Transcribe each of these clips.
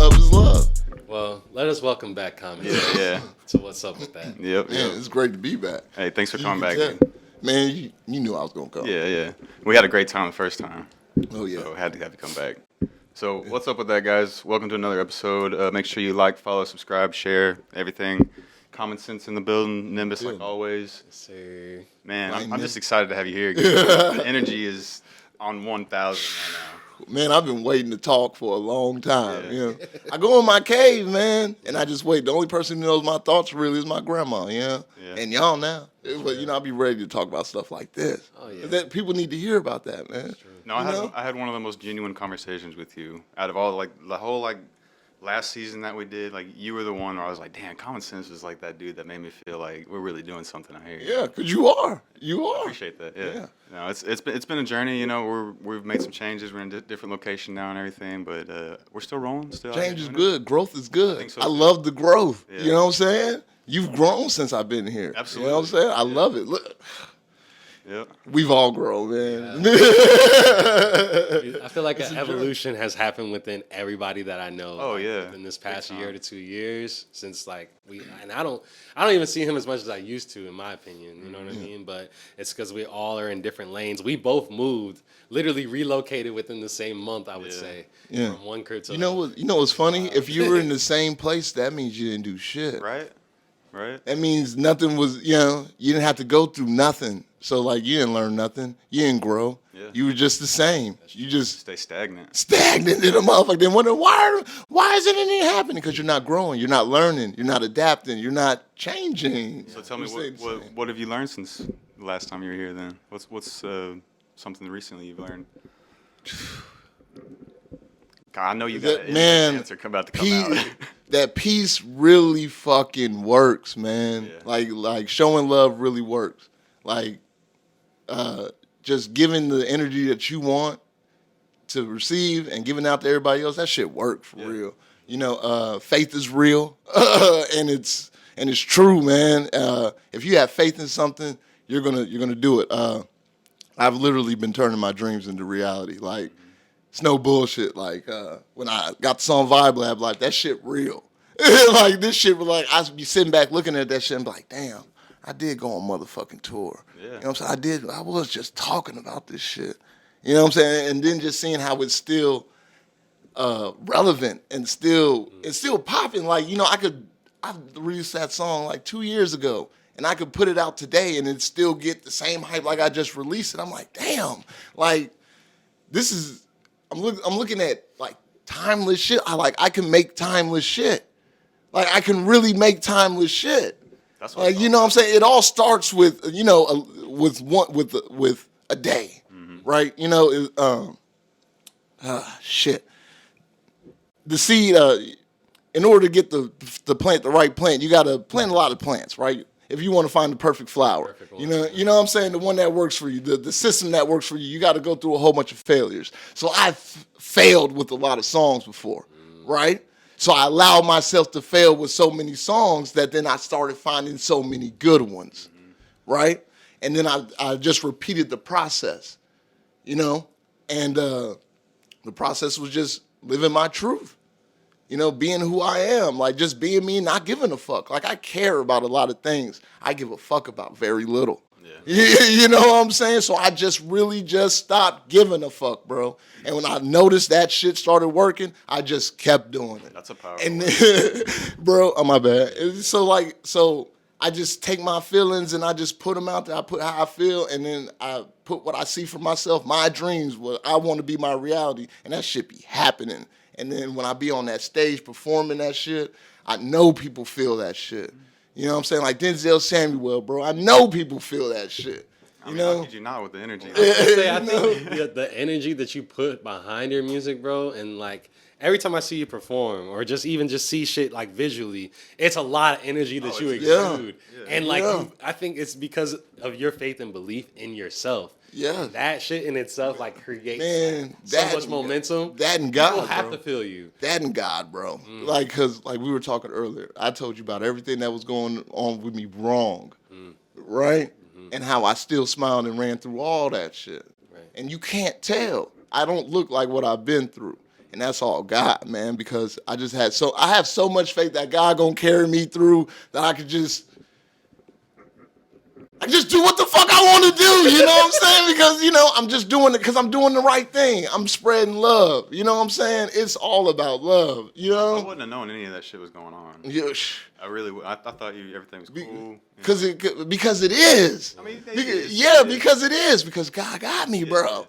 love is love. Well, let us welcome back Kahmencents. Yeah. So what's up with that? Yep. Man, it's great to be back. Hey, thanks for coming back. Man, you knew I was going to come. Yeah. We had a great time the first time. Oh, yeah. So had to have you come back. So what's up with that, guys? Welcome to another episode. Make sure you like, follow, subscribe, share, everything. Kahmencents in the building. Nimbus, like always. Yes, sir. Man, I'm just excited to have you here. The energy is on 1,000 right now. Man, I've been waiting to talk for a long time. Yeah. You know? I go in my cave, man, and I just wait. The only person who knows my thoughts really is my grandma, yeah. And y'all now. But, you know, I'll be ready to talk about stuff like this. Oh, yeah. That people need to hear about that, man. No, I had one of the most genuine conversations with you out of all, like, the whole, like, last season that we did. Like, you were the one where I was like, damn, Kahmencents was like that dude that made me feel like we're really doing something out here. Yeah, because you are. You are. I appreciate that. Yeah. No, it's been a journey. You know, we've made some changes. We're in a different location now and everything, but we're still rolling. Change is good. Growth is good. I think so, I too. love the growth. Yeah. You know what I'm saying? You've grown since I've been here. Absolutely. You know what I'm saying? I love it. Look. Yep. We've all grown, man. Yeah. I feel like an evolution has happened within everybody that I know. Oh, like, yeah. Within this past year to 2 years, since like I don't even see him as much as I used to, in my opinion. You know what I mean? But it's because we all are in different lanes. We both moved, literally relocated within the same month. I would say. Yeah. From one crib to You know what's funny? If you were in the same place, that means you didn't do shit. Right. That means nothing was. You know, you didn't have to go through nothing. So like, you didn't learn nothing. You didn't grow. Yeah. You were just the same. You just Stay stagnant. Stagnant in a motherfucker. Then wonder why isn't anything happening? Because you're not growing. You're not learning. You're not adapting. You're not changing. So tell me, what have you learned since the last time you were here? Then what's something recently you've learned? God, I know you got an answer about to come out. That peace really fucking works, man. Yeah. Like showing love really works. Like just giving the energy that you want to receive and giving out to everybody else, that shit works for real. You know, faith is real and it's true, man. If you have faith in something, you're gonna do it. I've literally been turning my dreams into reality. Like, it's no bullshit. Like, when I got the song Vibe Lab, like, that shit real. Like, this shit was like, I'd be sitting back looking at that shit and be like, damn, I did go on motherfucking tour. Yeah. You know what I'm saying? I was just talking about this shit. You know what I'm saying? And then just seeing how it's still relevant and it's still popping. Like, you know, I released that song like 2 years ago. And I could put it out today and it still get the same hype like I just released it. I'm like, damn, like, this is, I'm looking at like timeless shit. I can make timeless shit. Like, I can really make timeless shit. That's what you know what I'm saying? It all starts with, you know, with a day, right? You know, shit. The seed, in order to get the plant, the right plant, you got to plant a lot of plants, right? If you want to find the perfect flower, you know what I'm saying? The one that works for you, the system that works for you, you got to go through a whole bunch of failures. So I've failed with a lot of songs before, right? So I allowed myself to fail with so many songs that then I started finding so many good ones, right? And then I just repeated the process, you know? And the process was just living my truth. You know, being who I am, like just being me, not giving a fuck. Like, I care about a lot of things. I give a fuck about very little. Yeah. You know what I'm saying? So I just really stopped giving a fuck, bro. And when I noticed that shit started working, I just kept doing it. That's a powerful And then, bro, oh, my bad. So I just take my feelings and I just put them out there. I put how I feel, and then I put what I see for myself, my dreams, what I want to be my reality, and that shit be happening. And then when I be on that stage performing that shit, I know people feel that shit. You know what I'm saying? Like Denzel Samuel, bro. I know people feel that shit. You know? How could you not with the energy? I think the energy that you put behind your music, bro, and like every time I see you perform or just see shit like visually, it's a lot of energy that you exude. Yeah. And like I think it's because of your faith and belief in yourself. Yeah. That shit in itself like creates so much momentum. That and God, people have bro. to feel you. That and God, bro. Like, cause like we were talking earlier, I told you about everything that was going on with me wrong, right? And how I still smiled and ran through all that shit. Right. And you can't tell. I don't look like what I've been through. And that's all God, man, because I have so much faith that God gonna carry me through that I just do what the fuck I want to do, you know what I'm saying? Because, I'm just doing it because I'm doing the right thing. I'm spreading love, you know what I'm saying? It's all about love, you know? I wouldn't have known any of that shit was going on. Yeah. I really would. I thought everything was cool. Because it is. I mean, because it is. Because God got me, bro.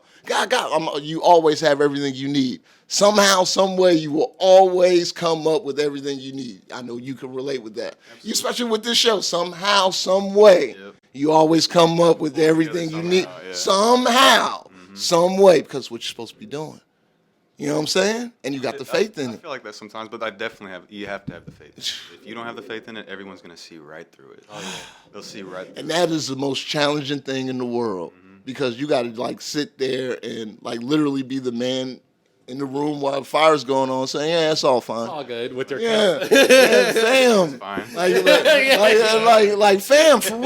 You always have everything you need. Somehow, some way, you will always come up with everything you need. I know you can relate with that. Absolutely. Especially with this show. Somehow, some way, you always come up with everything you need. Yeah. Somehow, some way, because what you're supposed to be doing. You know what I'm saying? And you got the faith in it. I feel like that sometimes, but I definitely you have to have the faith in it. If you don't have the faith in it, everyone's going to see right through it. Oh, yeah. They'll see right through it. And that is the most challenging thing in the world. Because you got to sit there and literally be the man in the room while the fire's going on, saying, "Yeah, it's all fine, all good with your yeah, fam, like fam, for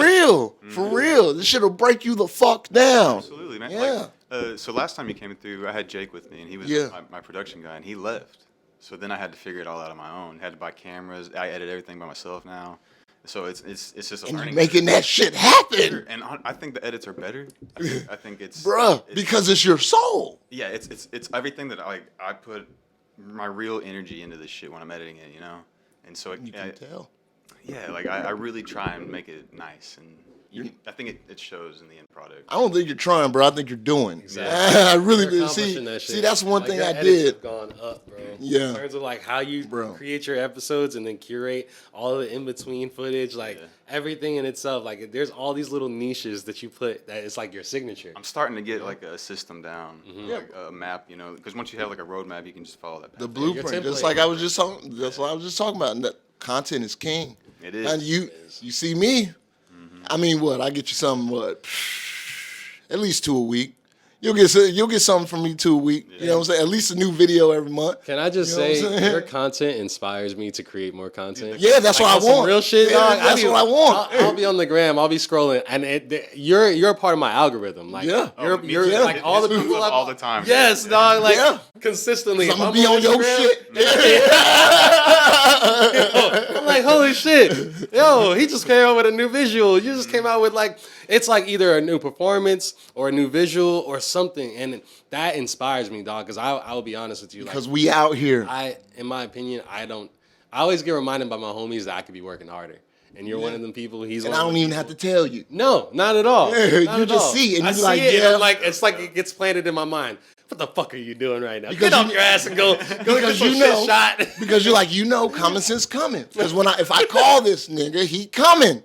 real, this shit'll break you the fuck down." Absolutely, man. Yeah. So last time you came through, I had Jake with me, and he was my production guy, and he left. So then I had to figure it all out on my own. Had to buy cameras. I edit everything by myself now. So it's just a learning. Making that shit happen. And I think the edits are better. I think it's because it's your soul. Yeah, it's everything that I put my real energy into this shit when I'm editing it, And so You can tell. Yeah, I really try and make it nice, and I think it shows in the end product. I don't think you're trying, bro. I think you're doing. Exactly. I really do. That See, that's one thing I edits did. have gone up, bro. Yeah. In terms of how you create your episodes and then curate all the in between footage, everything in itself. There's all these little niches that you put that is your signature. I'm starting to get a system down, a map, because once you have a roadmap, you can just follow that path. The blueprint, just like I was just talking. That's what I was just talking about. And that content is king. It is. And you see me. I mean, I get you something, at least 2 a week. You'll get something from me 2 a week. You know what I'm saying? At least a new video every month. Can I just say, your content inspires me to create more content. Yeah, that's what I want. Some real shit, yeah, dog. That's what I want. I'll be on the gram. I'll be scrolling, and you're a part of my algorithm. You're all the people all the time. Yes, dog. Consistently. I'm gonna be on your shit. I'm like, holy shit. Yo, he just came out with a new visual. You just came out with it's either a new performance or a new visual or something. And that inspires me, dog, because I will be honest with you. Because we out here. In my opinion, I always get reminded by my homies that I could be working harder. And you're one of them people. And I don't even have to tell you. No, not at all. Yeah, you just see it. And you're it's like it gets planted in my mind. What the fuck are you doing right now? Get off your ass and go get some shit shot. Because you're common sense coming. Because if I call this nigga, he coming.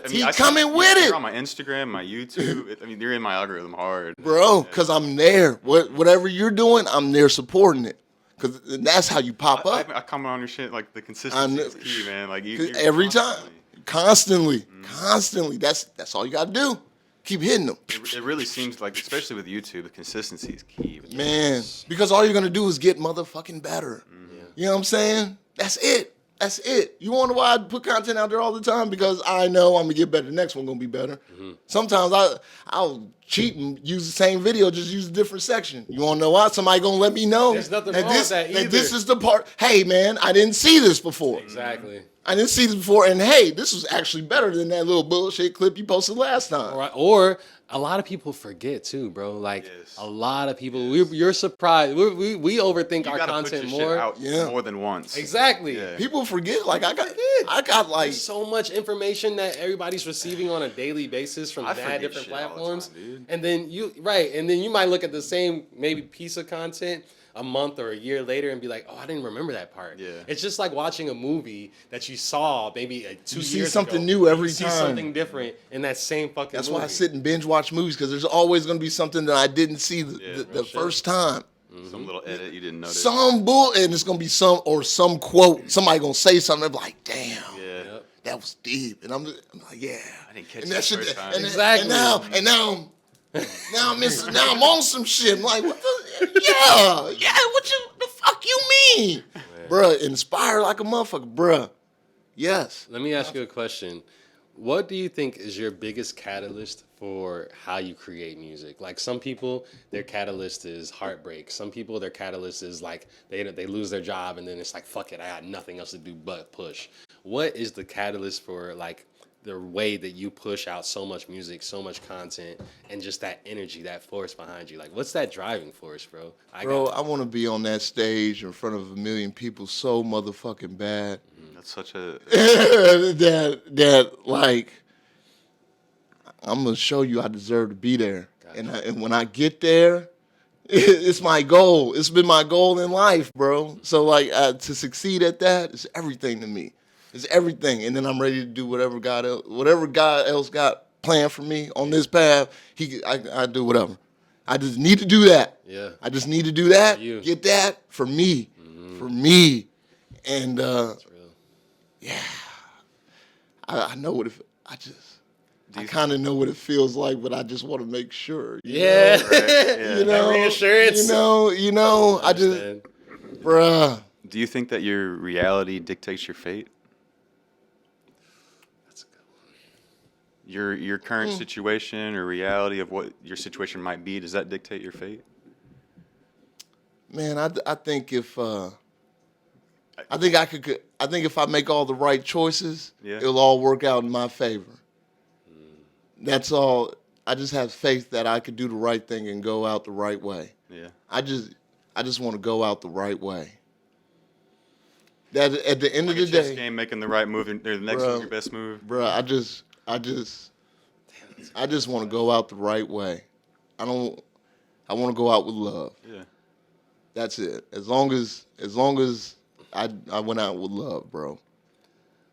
He coming with it. You're on my Instagram, my YouTube. You're in my algorithm hard. Bro, because I'm there. Whatever you're doing, I'm there supporting it. Because that's how you pop up. I comment on your shit, the consistency is key, man. Every time. Constantly. That's all you got to do. Keep hitting them. It really seems especially with YouTube, the consistency is key. Man, because all you're going to do is get motherfucking better. You know what I'm saying? That's it. You wonder why I put content out there all the time? Because I know I'm going to get better. The next one's going to be better. Sometimes I'll cheat and use the same video, just use a different section. You want to know why? Somebody going to let me know. There's nothing wrong with that either. This is the part. Hey, man, I didn't see this before. Exactly. I didn't see this before, and hey, this was actually better than that little bullshit clip you posted last time. Or a lot of people forget too, bro. A lot of people, you're surprised. We overthink our content more. More than once. Exactly. Yeah. People forget. I got There's so much information that everybody's receiving on a daily basis from different platforms, and then you might look at the same maybe piece of content a month or a year later and be like, oh, I didn't remember that part. Yeah. It's just like watching a movie that you saw maybe 2 years ago. You see something new every time. You see something different in that same fucking movie. That's why I sit and binge watch movies, because there's always going to be something that I didn't see the first time. Some little edit you didn't notice. Some bull, and it's going to be some quote. Somebody going to say something. I'm like, damn. Yeah. That was deep. And I'm like, yeah. I didn't catch that first time. Exactly. Now I'm on some shit. I'm like, what the? Yeah. What the fuck you mean, bruh? Inspired like a motherfucker, bruh. Yes. Let me ask you a question. What do you think is your biggest catalyst for how you create music? Like some people, their catalyst is heartbreak. Some people, their catalyst is like they lose their job and then it's like, fuck it, I got nothing else to do but push. What is the catalyst for like the way that you push out so much music, so much content, and just that energy, that force behind you? Like, what's that driving force, bro? I want to be on that stage in front of a million people so motherfucking bad. That's such a that like I'm gonna show you I deserve to be there, and when I get there, it's my goal. It's been my goal in life, bro. So like to succeed at that is everything to me. It's everything, and then I'm ready to do whatever God else got planned for me on this path. I do whatever. I just need to do that. Yeah. I just need to do that. You. Get that for me, for me, and That's real. yeah. I know what I kind of know what it feels like, but I just want to make sure. Yeah. right? Yeah. You know, reassurance. You know, I just, Understand. bruh. Do you think that your reality dictates your fate? That's a good one. Your current situation or reality of what your situation might be, does that dictate your fate? Man, I think if I think if I make all the right choices, Yeah. it'll all work out in my favor. That's all. I just have faith that I could do the right thing and go out the right way. Yeah. I just want to go out the right way. That at the end Like of a the chess day, game, making the right move, or the next Bro. one's your best move. bruh, I just want to go out the right way. I want to go out with love. Yeah. That's it. As long as I went out with love, bro.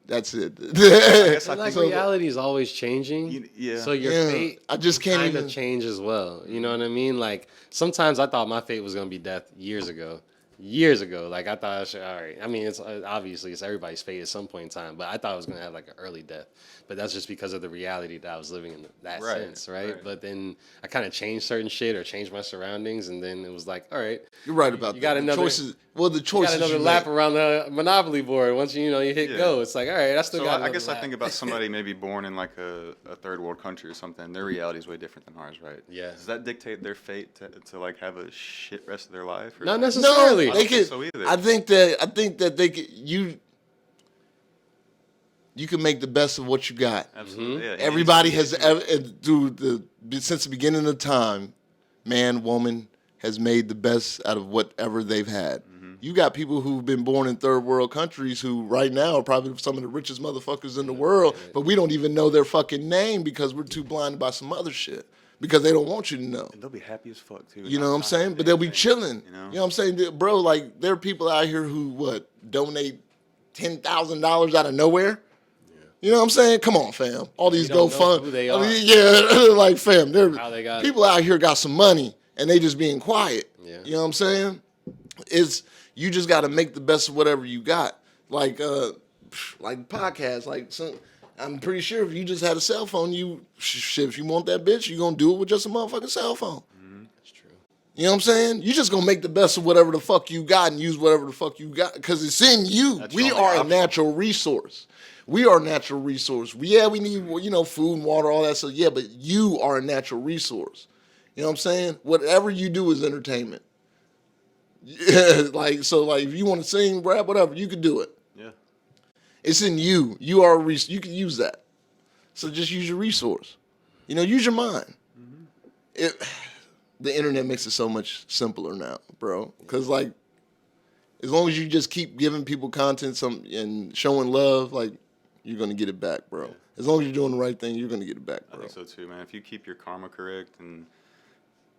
That's it. guess But like So- reality is always changing. Yeah. So your Yeah, fate I just can't kind even of change as well. You know what I mean? Like sometimes I thought my fate was gonna be death years ago. Like I thought, all right. I mean, it's obviously it's everybody's fate at some point in time, but I thought I was gonna have like an early death. But that's just because of the reality that I was living in that Right, sense, right? right. But then I kind of changed certain shit or changed my surroundings, and then it was like, all right, You're right about you that. got The another- choices. Well, the you choices got another you lap make. around the Monopoly board. Once you hit Yeah. go, it's like, all right, I still So got. I another guess I lap. think about somebody maybe born in like a third world country or something. Their reality is way different than ours, right? Yeah. Does that dictate their fate to like have a shit rest of their life? Or Not like- necessarily. No, I they don't think could. so either. I think that they could. You can make the best of what you got. Absolutely. Yeah. Everybody has since the beginning of time, man, woman has made the best out of whatever they've had. You got people who've been born in third world countries who right now are probably some of the richest motherfuckers in the world, but we don't even know their fucking name because we're too blinded by some other shit because they don't want you to know. And they'll be happy as fuck too. You know what I'm saying? But they'll be chilling. You know what I'm saying? Bro, like there are people out here who donate $10,000 out of nowhere. You know what I'm saying? Come on, fam. All these don't know GoFund. who they I are. mean, yeah, like fam. How they got people out here got some money and they just being quiet. Yeah. You know what I'm saying? You just got to make the best of whatever you got. Like podcasts. I'm pretty sure if you just had a cell phone, if you want that bitch, you gonna do it with just a motherfucking cell phone. That's true. You know what I'm saying? You just gonna make the best of whatever the fuck you got and use whatever the fuck you got because it's in you. That's We your only are a option. natural resource. We are a natural resource. We need food and water, all that stuff. Yeah, but you are a natural resource. You know what I'm saying? Whatever you do is entertainment. Yeah, if you want to sing, rap, whatever, you can do it. Yeah. It's in you. You are you can use that. So just use your resource. Use your mind. The internet makes it so much simpler now, bro. Because as long as you just keep giving people content and showing love, you're gonna get it back, bro. As long as you're doing the right thing, you're gonna get it back, I bro. think so too, man. If you keep your karma correct and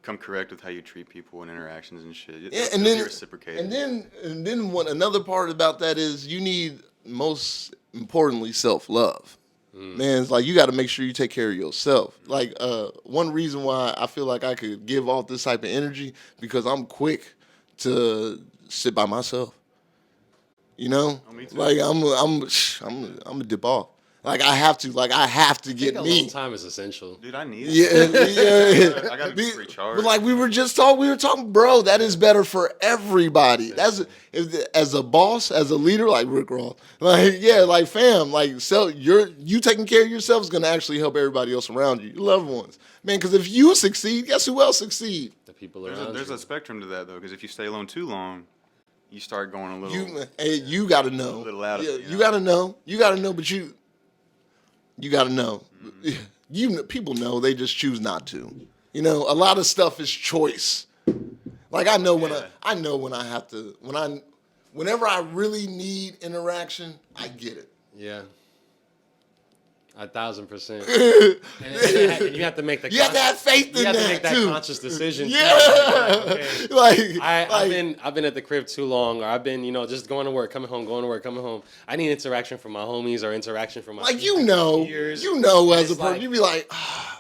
come correct with how you treat people and interactions and shit, it'll be reciprocated. And then another part about that is you need most importantly self-love. Man, it's like you got to make sure you take care of yourself. One reason why I feel like I could give off this type of energy because I'm quick to sit by myself. Oh, me too. I'm a dip off. Like I have to get alone me. time is essential. Dude, I need it. Yeah. I gotta be recharged. But like we were talking, bro. That is better for everybody. That's as a boss, as a leader, like Rick Ross. Like like fam, like you taking care of yourself is gonna actually help everybody else around you, your loved ones, man. Because if you succeed, guess who else succeed? The people around There's a spectrum to that though, because if you stay alone too long, you start going a little. You gotta know. A little out of it. You gotta know. You gotta know, but you gotta know. People know, they just choose not to. You know, a lot of stuff is choice. Like I know when I have to, whenever I really need interaction, I get it. Yeah. 1,000%. And you have to make the. You have to have faith in that. You have to make that too. conscious decision. Yeah. I've been at the crib too long, or I've been just going to work, coming home, going to work, coming home. I need interaction from my homies or interaction from my like peers. as a person, you be like,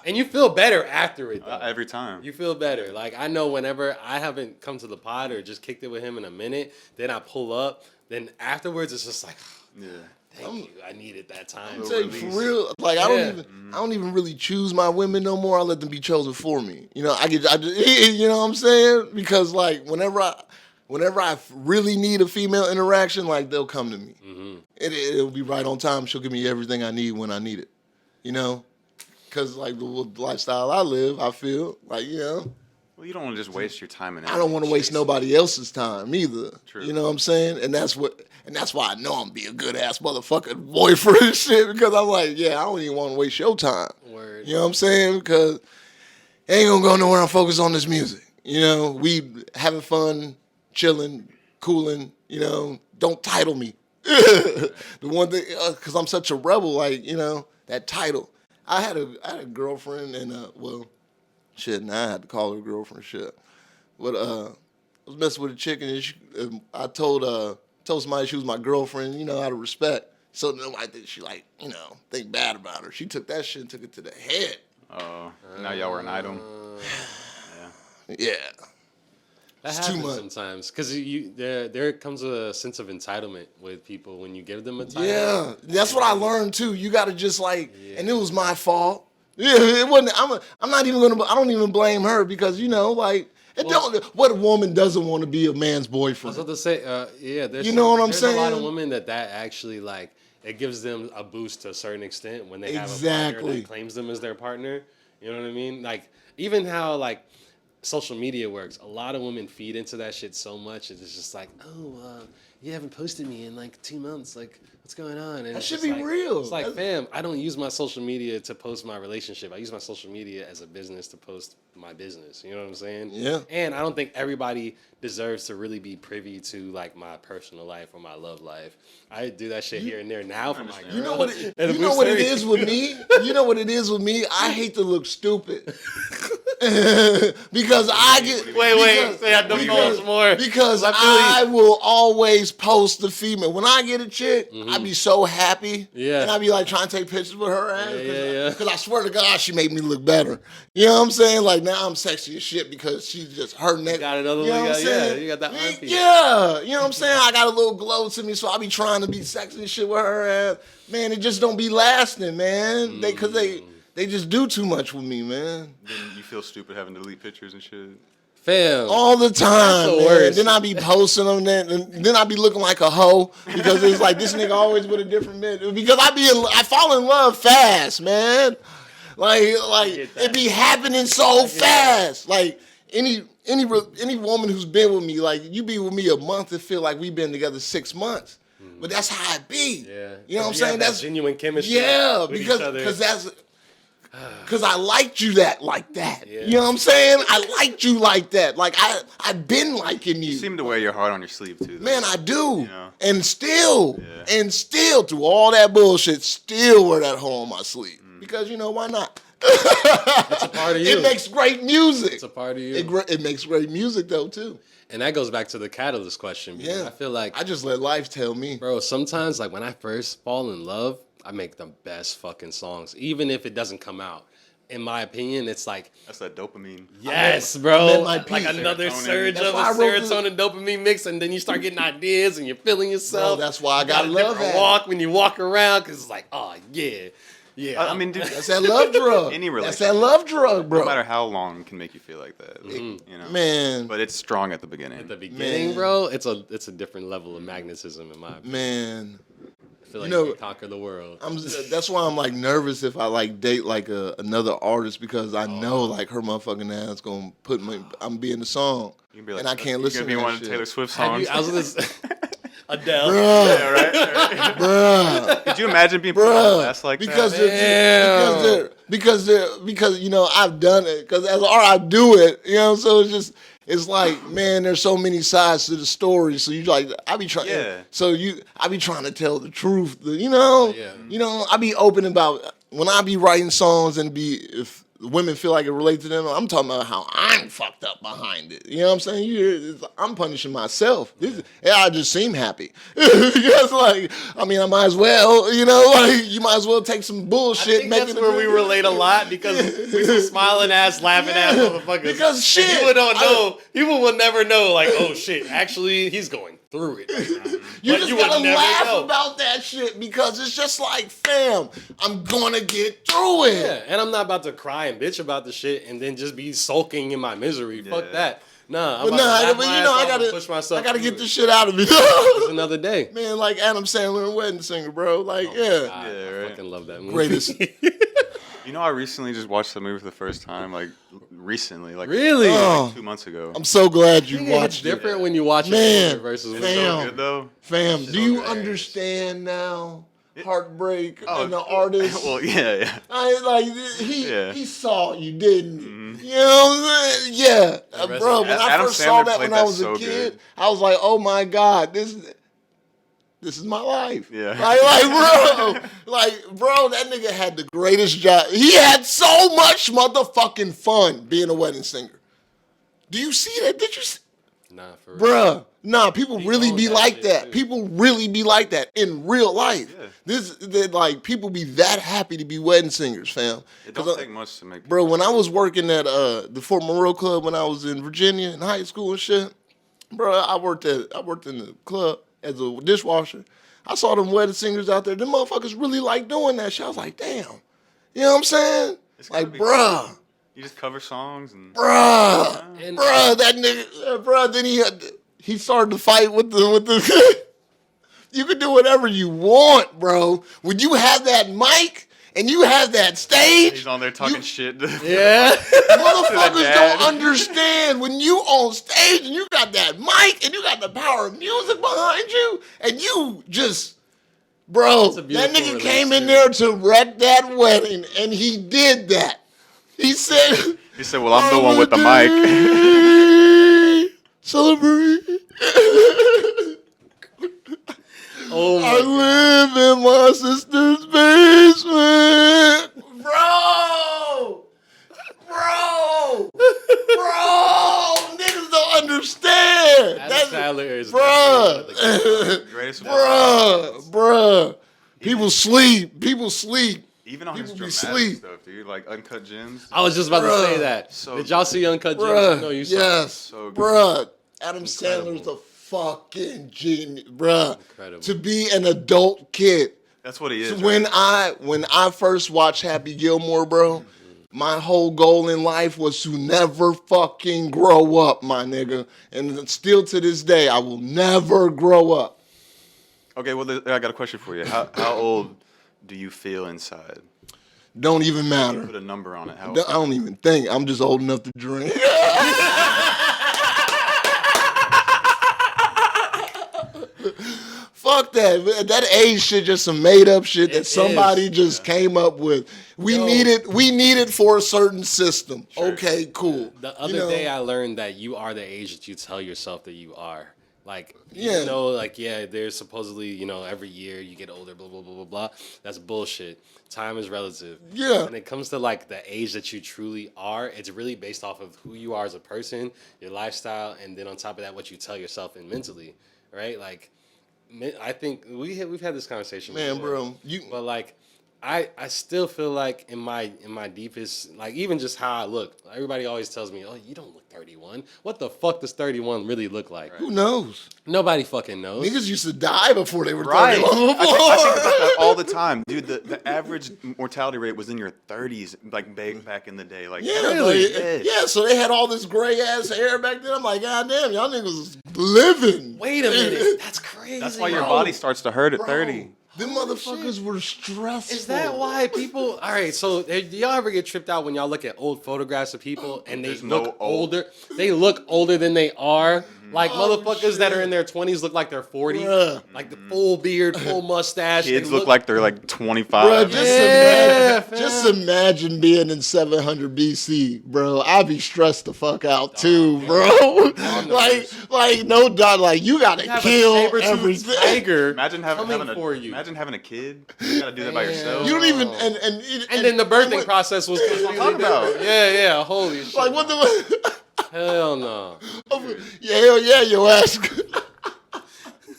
and you feel better after it. Though. Every time. You feel better. Like I know whenever I haven't come to the pod or just kicked it with him in a minute, then I pull up. Then afterwards, it's just like, yeah. Thank you. I needed that time. I'm telling you, for real. Like I don't even really choose my women no more. I let them be chosen for me. You know, I just, you know what I'm saying? Because like whenever I really need a female interaction, like they'll come to me. Mm-hmm. It'll be right on time. She'll give me everything I need when I need it. You know, because like the lifestyle I live, I feel like Well, you don't want to just waste your time and I don't want to waste nobody else's time either. True. You know what I'm saying? And that's why I know I'm be a good ass motherfucking boyfriend and shit, because I'm like, I don't even want to waste your time. Word. You know what I'm saying? Because it ain't gonna go nowhere. I'm focused on this music. You know, we having fun, chilling, cooling. You know, don't title me. The one thing, because I'm such a rebel, like that title. I had a girlfriend, and shit, now I had to call her a girlfriend. Shit, but I was messing with a chick, and I told somebody she was my girlfriend. Out of respect, so nobody think she think bad about her. She took that shit and took it to the head. Oh, now y'all were an item. Yeah. That it's too happens much sometimes because there comes a sense of entitlement with people when you give them a title. Yeah, that's what I learned too. You got to just and it was my fault. Yeah, it wasn't. I'm not even gonna. I don't even blame her because what woman doesn't want to be a man's boyfriend? I was about to say, there's what I'm saying. There's a lot of women that actually it gives them a boost to a certain extent when they have a partner that claims them as their partner. You know what I mean? Like even how social media works. A lot of women feed into that shit so much. It's just like, you haven't posted me in 2 months. Like, what's going on? And that should be real. It's like, fam, I don't use my social media to post my relationship. I use my social media as a business to post my business. You know what I'm saying? Yeah. And I don't think everybody deserves to really be privy to my personal life or my love life. I do that shit here and there now for my girl. You know what it is with me? You know what it is with me? I hate to look stupid. Because I get say that the more because I will always post the female. When I get a chick, I be so happy. Yeah. And I be trying to take pictures with her ass. Because I swear to God, she made me look better. You know what I'm saying? Like now I'm sexy as shit because she's just her neck. Got another you got that armpit. Yeah. You know what I'm saying? I got a little glow to me, so I be trying to be sexy and shit with her ass. Man, it just don't be lasting, man. They just do too much with me, man. Then you feel stupid having to delete pictures and shit. Fam. All the time, the man. worst. Then I be posting them, then I be looking like a hoe because it's like this nigga always with a different man. Because I fall in love fast, man. Like it be happening so fast. Like any woman who's been with me, you be with me a month and feel like we've been together 6 months. But that's how it be. Yeah. You know what I'm saying? That's genuine chemistry. Yeah, with each other. because I liked you like that. Yeah. You know what I'm saying? I liked you like that. Like I've been liking you. You seem to wear your heart on your sleeve too. Though. Man, I do. You know? And still through all that bullshit, still wear that heart on my sleeve. Because why not? It's a part of you. It makes great music. It's a part of you. It makes great music though too. And that goes back to the catalyst question. Yeah. I feel like I just let life tell me. Bro, sometimes when I first fall in love, I make the best fucking songs, even if it doesn't come out. in my opinion, it's like That's that dopamine. yes, I bro. met my Like peak. another Serotonin. surge That's of a why I wrote serotonin dopamine mix, and then you start getting ideas and you're feeling yourself. Bro, that's why I You got gotta a love different that. walk when you walk around because it's like, oh yeah, yeah. I mean, dude, That's that love drug. Any That's relationship. that love drug, bro. no matter how long it can make you feel like that. You know? Man. But it's strong at the beginning. at the beginning, Man. bro, it's a different level of magnetism in my opinion. Man. I feel like You know, you can conquer the world. That's why I'm like nervous if I like date like another artist because I know like her motherfucking ass gonna put me. I'm being the song, You can be like, and I can't listen You're to gonna be one that of shit. Taylor Swift Have songs. you, I was gonna say, Adele. Bruh, yeah, right? bruh, Could you imagine being put on bruh. blast like because that? because you know I've done it because as an art I do it. You know, so it's like man, there's so many sides to the story. So you like I be trying. Yeah. So I be trying to tell the truth. You know. Yeah. You know, I be open about when I be writing songs and if women feel like it relates to them. I'm talking about how I'm fucked up behind it. You know what I'm saying? I'm punishing myself. I just seem happy. Because like, I mean, I might as well. You know, like you might as well take some I bullshit. think that's where we relate a lot because we some smiling ass, laughing ass motherfuckers. Because shit, And people don't know. People will never know. Like, oh shit, actually, he's going through it. You But just you would gotta never laugh know. about that shit because it's just like, fam, I'm gonna get through it. Yeah, and I'm not about to cry and bitch about the shit and then just be sulking in my misery. Fuck that. Nah, I'm But about to laugh but my you know, ass off and push myself. I gotta through get it. this shit out of me. It's another day. Man, like Adam Sandler and Wedding Singer, bro. Like, God, yeah. Yeah, I right. fucking love that movie. Greatest. You know, I recently just watched the movie for the first time, like recently, like Really? Oh. like 2 months ago. I'm so glad you I think it's watched it. different when you watch Man, it versus when fam. So good though. Fam, So do you good. understand now Heartbreak Oh, and the artist? Well, yeah. He saw you, didn't he? You know what I'm saying? Yeah. Bro, when I Adam first saw Sandler that played when I that was a so kid, good. I was like, oh my God, this is my life. Yeah. Bro, that nigga had the greatest job. He had so much motherfucking fun being a wedding singer. Do you see that? Did you see? Nah, for real. Bruh, nah, people He really owned be that like shit, that. too. People really be like that in real life. Yeah. People be that happy to be wedding singers, fam. It 'Cause, don't take much to make. bro, when I was working at the Fort Monroe Club when I was in Virginia in high school and shit, bro, I worked in the club as a dishwasher. I saw them wedding singers out there. Them motherfuckers really like doing that shit. I was like, damn. You know what I'm saying? It's gotta Like, be bruh. fun. You just cover songs and. And- That nigga, then he started to fight with the. You can do whatever you want, bro. When you have that mic and you have that stage, He's on there talking shit. Yeah. motherfuckers dad. don't understand when you on stage and you got that mic and you got the power of music behind you and you just. Bro, That's a that beautiful nigga release, came in too. there to wreck that wedding and he did that. He said. He said, "Well, I'm the one with the mic." Celebrate. Oh I my live in my sister's basement. Bro. Niggas don't understand. Adam Sandler is Bruh. Greatest. Bruh. People sleep. Even on his People be dramatic sleep. stuff, dude, like Uncut Gems. I was just about to say Bruh. that. So Did y'all see Uncut Gems? Bruh. No, you saw it. Yes. So good. Bruh. Adam Incredible. Sandler's a fucking genius. Bruh. Incredible. To be an adult kid. That's what he is. So when right? I first watched Happy Gilmore, bro, my whole goal in life was to never fucking grow up, my nigga. And still to this day, I will never grow up. Okay, well, I got a question for you. How old do you feel inside? Don't even matter. Put a number on it. How? I don't even think. I'm just old enough to drink. Fuck that. That age shit just some made up shit that It somebody is. just came up with. We need it for a certain system. Sure. Okay, cool. The other day I learned that you are the age that you tell yourself that you are. Like, Yeah. you know, like, yeah, there's supposedly, you know, every year you get older, blah, blah, blah, blah, blah. That's bullshit. Time is relative. Yeah. When it comes to, like, the age that you truly are, it's really based off of who you are as a person, your lifestyle, and then on top of that, what you tell yourself and mentally, right? Like, I think we've had this conversation Man, before. bro, But, like, I still feel like in my deepest, like even just how I look, everybody always tells me, "Oh, you don't look 31." What the fuck does 31 really look like? Who knows? Nobody fucking knows. Niggas used to die before they were Right. 31. I think about that all the time, dude. The average mortality rate was in your 30s, like back in the day. Like, Yeah, really? yeah, so they had all this gray ass hair back then. I'm like, God damn, y'all niggas was living. Wait a minute, that's crazy. That's why your bro. body starts to hurt at 30. Them motherfuckers were stressful. Is that why people? All right, so do y'all ever get tripped out when y'all look at old photographs of people and they There's no look old. older? They look older than they are. Like motherfuckers that are in their 20s look like they're 40. Bruh. Like the full beard, full mustache. Kids they look like they're like 25. Bro, Yeah, just imagine being in 700 BC, bro. I'd be stressed the fuck out too, bro. like no doubt, like you gotta have kill a saber-toothed everything. tiger. Imagine for you. Imagine having a kid. You gotta do that by yourself. You don't even And then the birthing process was completely talking about. different. Yeah, holy shit. like what the Hell no. yeah, hell yeah, your ass.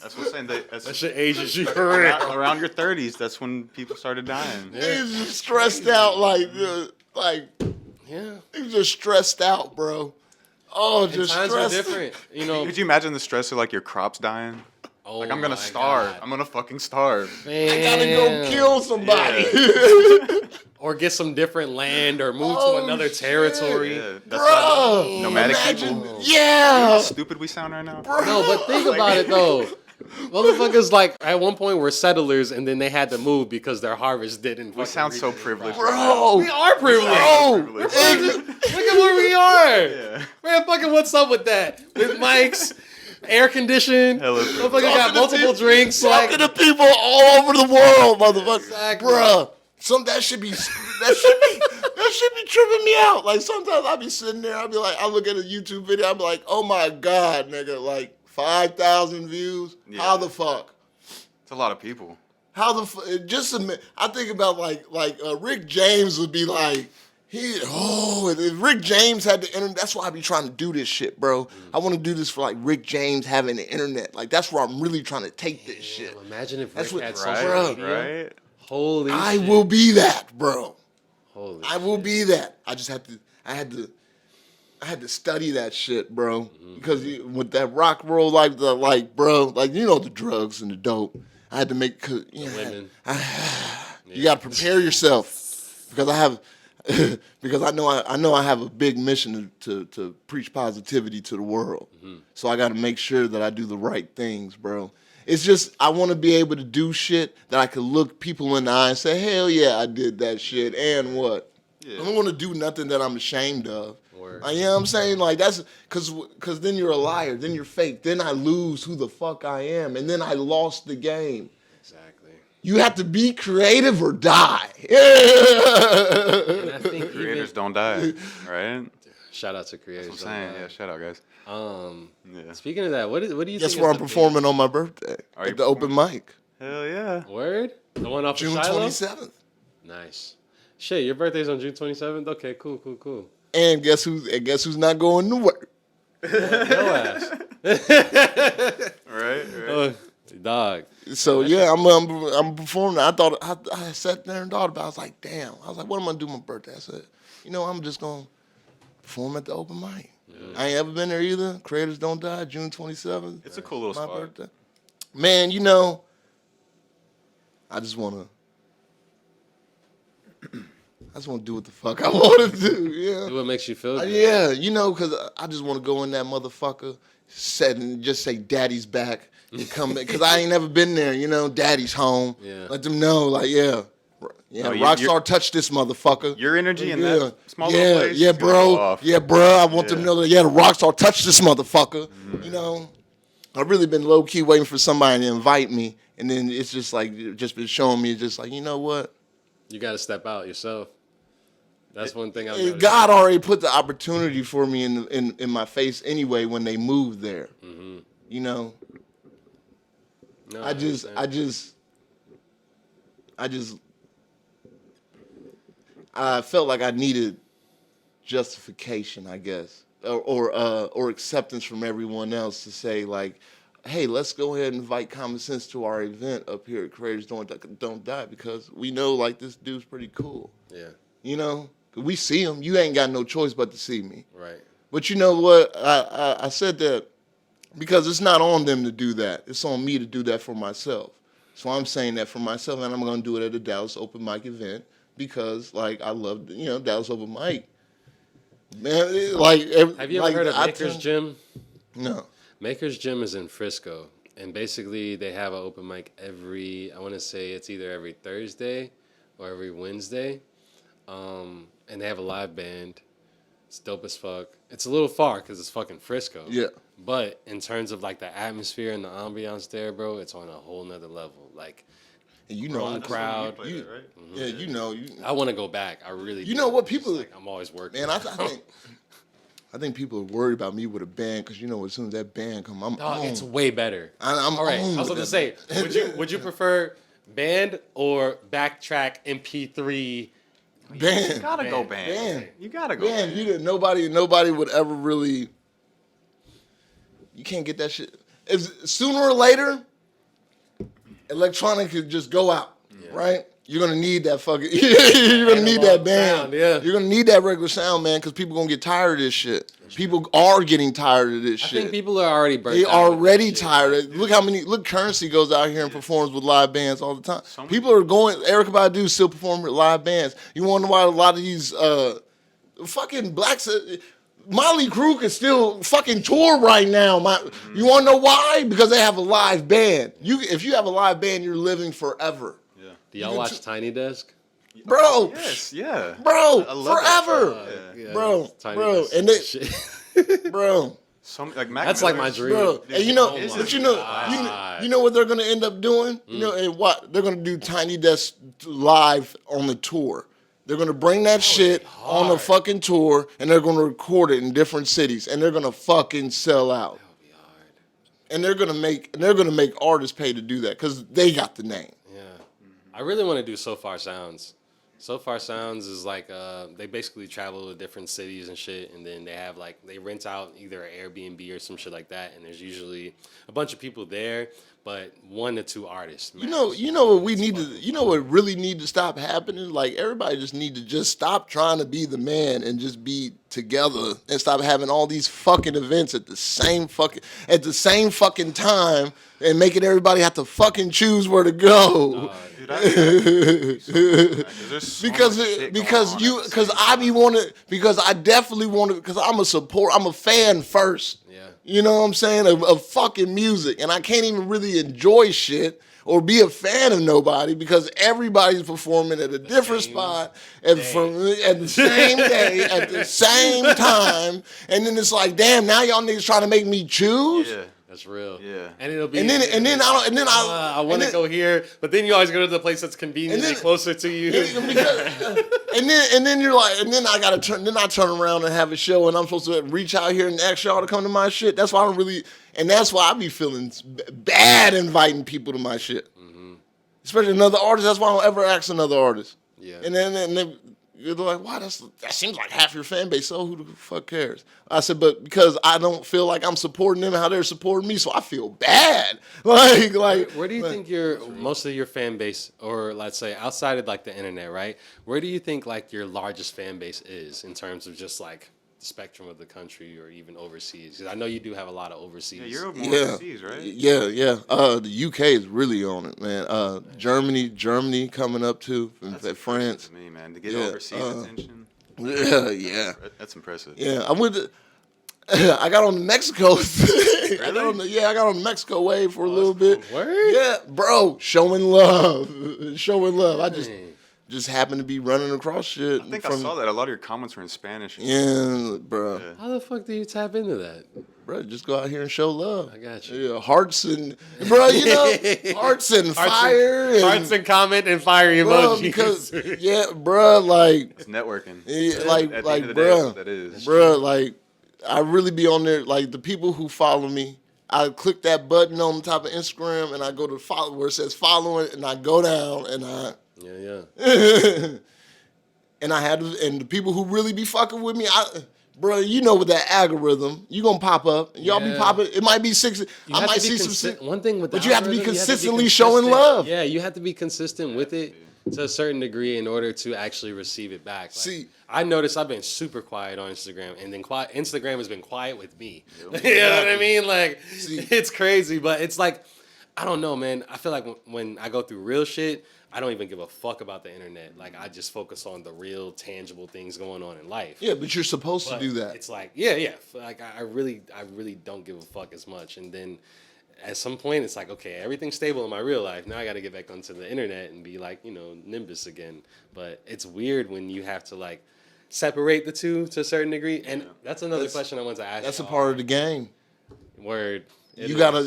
That's what I'm saying. That shit ages you correct. Around your 30s, that's when people started dying. Niggas just stressed out, like Yeah. they just stressed out, bro. Oh, just Times are stressed. different. You know, Could you imagine the stress of like your crops dying? oh Like I'm gonna my starve. God. I'm gonna fucking starve. I gotta go Man. kill somebody. Or get some different land or move Oh, to another shit. territory. Yeah, that's Bro, why nomadic imagine, people. yeah. How stupid we sound right now. No, but think about it though. Motherfuckers like at one point were settlers and then they had to move because their harvest didn't. We fucking sound reach so their privileged. Bro, We are privileged. bro, Look at where we are. Yeah. Man, fucking what's up with that? With mics, air conditioned. Hella Motherfucker privileged. got multiple drinks. talking Like, to people all over the world, motherfucker. Exactly. Bruh, that should be tripping me out. Like sometimes I'll be sitting there, I'll be like, I look at a YouTube video, I'll be like, oh my God, nigga, like 5,000 views. Yeah. How the fuck? It's a lot of people. How the fuck? I think about like Rick James would be like, if Rick James had the internet, that's why I be trying to do this shit, bro. I want to do this for like Rick James having the internet. Like that's where I'm really trying to take this shit. imagine if That's Rick what- had Right, social media. right. Holy I shit. will be that, bro. Holy I will be that. I had to study that shit, bro. Because with that rock roll life, bro, like you know the drugs and the dope. I had to make women. You got to prepare yourself because I know I have a big mission to preach positivity to the world. So I got to make sure that I do the right things, bro. It's just I want to be able to do shit that I could look people in the eye and say, hell yeah, I did that shit. And what? Yeah. I don't want to do nothing that I'm ashamed of. Word. You know what I'm saying? Like that's because then you're a liar, then you're fake, then I lose who the fuck I am, and then I lost the game. Exactly. You have to be creative or die. And I think Creators don't die, right? shout out to creators. That's what I'm saying. Yeah, shout out, guys. Yeah. Speaking of that, what do you think? Guess is where I'm the performing on my birthday? Are you At the open mic, Hell yeah. biggest- Word? The one off June of Shiloh? 27th. Nice. Shit, your birthday's on June 27th? Okay, cool. And guess who's not going to work? No ass. Right. Dog. So yeah, I'm performing. I thought I sat there and thought about it. I was like, damn. I was like, what am I gonna do my birthday? I said, I'm just gonna perform at the open mic. I ain't ever been there either. Creators Don't Die, June 27th. It's a cool little My spot. birthday. Man, I just wanna do what the fuck I wanna do. Yeah. Do what makes you feel good. Yeah, because I just want to go in that motherfucker, sit and just say, "Daddy's back," and come back. Because I ain't never been there. Daddy's home. Yeah. Let them know, like, yeah, No, Rockstar touched this motherfucker. Your energy in Yeah. that small little place. Yeah, is gonna go bro. off. Yeah, bro. I want them to know that, the Rockstar touched this motherfucker. I've really been low key waiting for somebody to invite me, and then it's just like, just been showing me, just like, you know what? You got to step out yourself. That's one thing I've Hey, noticed. God already put the opportunity for me in my face anyway when they moved there. No, I felt like I needed justification, I guess, or acceptance from everyone else to say like, hey, let's go ahead and invite Common Sense to our event up here at Creators Don't Die because we know like this dude's pretty cool. Yeah. You know, we see him. You ain't got no choice but to see me. Right. But you know what? I said that because it's not on them to do that. It's on me to do that for myself. So I'm saying that for myself, and I'm going to do it at a Dallas open mic event because, like, I love, Dallas open mic. Man, have you ever heard of Maker's Gym? No. Maker's Gym is in Frisco, and basically they have an open mic I want to say it's either every Thursday or every Wednesday, and they have a live band. It's dope as fuck. It's a little far because it's fucking Frisco. Yeah. But in terms of like the atmosphere and the ambiance there, bro, it's on a whole nother level. Like, and you know, crowd. Right? Mm-hmm. Yeah, you know. I want to go back. I really. You know what people? Like, I'm always working. Man, I think people are worried about me with a band because as soon as that band come, I'm on. It's way better. I'm all right. on I was going to say, would you prefer band or backtrack MP3? Band. You gotta go band. You gotta go band. Nobody would ever really. You can't get that shit. Sooner or later, electronic could just go out, right? You're gonna need that fucking. You're gonna need that band. Sound, yeah. You're gonna need that regular sound, man, because people gonna get tired of this shit. People are getting tired of this shit. I think people are already burnt They out. already tired. Look, Currency goes out here and performs with live bands all the time. People are going. Erykah Badu still performing with live bands. You want to know why a lot of these fucking blacks. Molly Crew can still fucking tour right now. You want to know why? Because they have a live band. If you have a live band, you're living forever. Yeah. Do y'all watch Tiny Desk? Bro. Yes. Yeah. Bro. I love Forever. Yeah, Bro. Tiny Bro. Desk And they, shit. bro. That's like my dream. Bro. And you know what they're gonna end up doing? And what they're gonna do Tiny Desk live on the tour. They're gonna bring that shit on the fucking tour, and they're gonna record it in different cities, and they're gonna fucking sell out. That would be hard. And they're gonna make artists pay to do that because they got the name. Yeah. I really want to do So Far Sounds. So Far Sounds is like they basically travel to different cities and shit, and then they rent out either an Airbnb or some shit like that, and there's usually a bunch of people there, but 1 to 2 artists. You know what we need to. You know what really need to stop happening? Like everybody just need to just stop trying to be the man and just be together and stop having all these fucking events at the same fucking time and making everybody have to fucking choose where to go. Because I definitely want to, because I'm a fan first. Yeah. You know what I'm saying? Of fucking music. And I can't even really enjoy shit or be a fan of nobody because everybody's performing at a different spot at the same day, at the same time. And then it's like, damn, now y'all niggas trying to make me choose? Yeah. That's real. Yeah. And it'll be. I want to go here, but then you always go to the place that's conveniently closer to you. And then you're like, and then I turn around and have a show, and I'm supposed to reach out here and ask y'all to come to my shit. That's why that's why I be feeling bad inviting people to my shit, especially another artist. That's why I don't ever ask another artist. Yeah. And then you're like, wow, that seems like half your fan base. So who the fuck cares? I said, but because I don't feel like I'm supporting them how they're supporting me, so I feel bad. Where do you think most of your fan base, or let's say outside of like the internet, right? Where do you think like your largest fan base is in terms of just like the spectrum of the country or even overseas? Because I know you do have a lot of overseas. Yeah, you're more overseas, right? Yeah. The UK is really on it, man. Germany coming up too. France. To me, man, to get overseas attention. Yeah. That's impressive. Yeah, I got on the Mexico. Really? I got on the Mexico wave for a little bit. Word? Yeah, bro, showing love. I just happened to be running across shit. I think I saw that. A lot of your comments were in Spanish. Yeah, bro. Yeah. How the fuck do you tap into that? Bro, just go out here and show love. I got you. Yeah, hearts and, bro, hearts and fire. Hearts and comment and fire emojis. Because, bro, like. It's networking. Yeah, At the end of the day, that's what that is. Bro, like, I really be on there. Like, the people who follow me, I click that button on the top of Instagram and I go to follow where it says following and I go down and I. Yeah. And the people who really be fucking with me, bro, you know with that algorithm, you gonna pop up. Y'all be Yeah. popping. It might be six. You I have might to be see some. one thing with the But you have to be algorithm, consistently showing love. Yeah, you have to be consistent with it to a certain degree in order to actually receive it back. Like, See, I noticed I've been super quiet on Instagram, and then Instagram has been quiet with me. You know what I mean? Like, it's crazy, but it's like, I don't know, man. I feel like when I go through real shit, I don't even give a fuck about the internet. Like, I just focus on the real, tangible things going on in life. yeah, but you're supposed to do that. It's like, yeah. Like, I really don't give a fuck as much. And then at some point, it's like, okay, everything's stable in my real life. Now I got to get back onto the internet and be like, Nimbus again. But it's weird when you have to, like, separate the two to a certain degree. And that's another question I want to ask. That's a part of the game. Word. You gotta,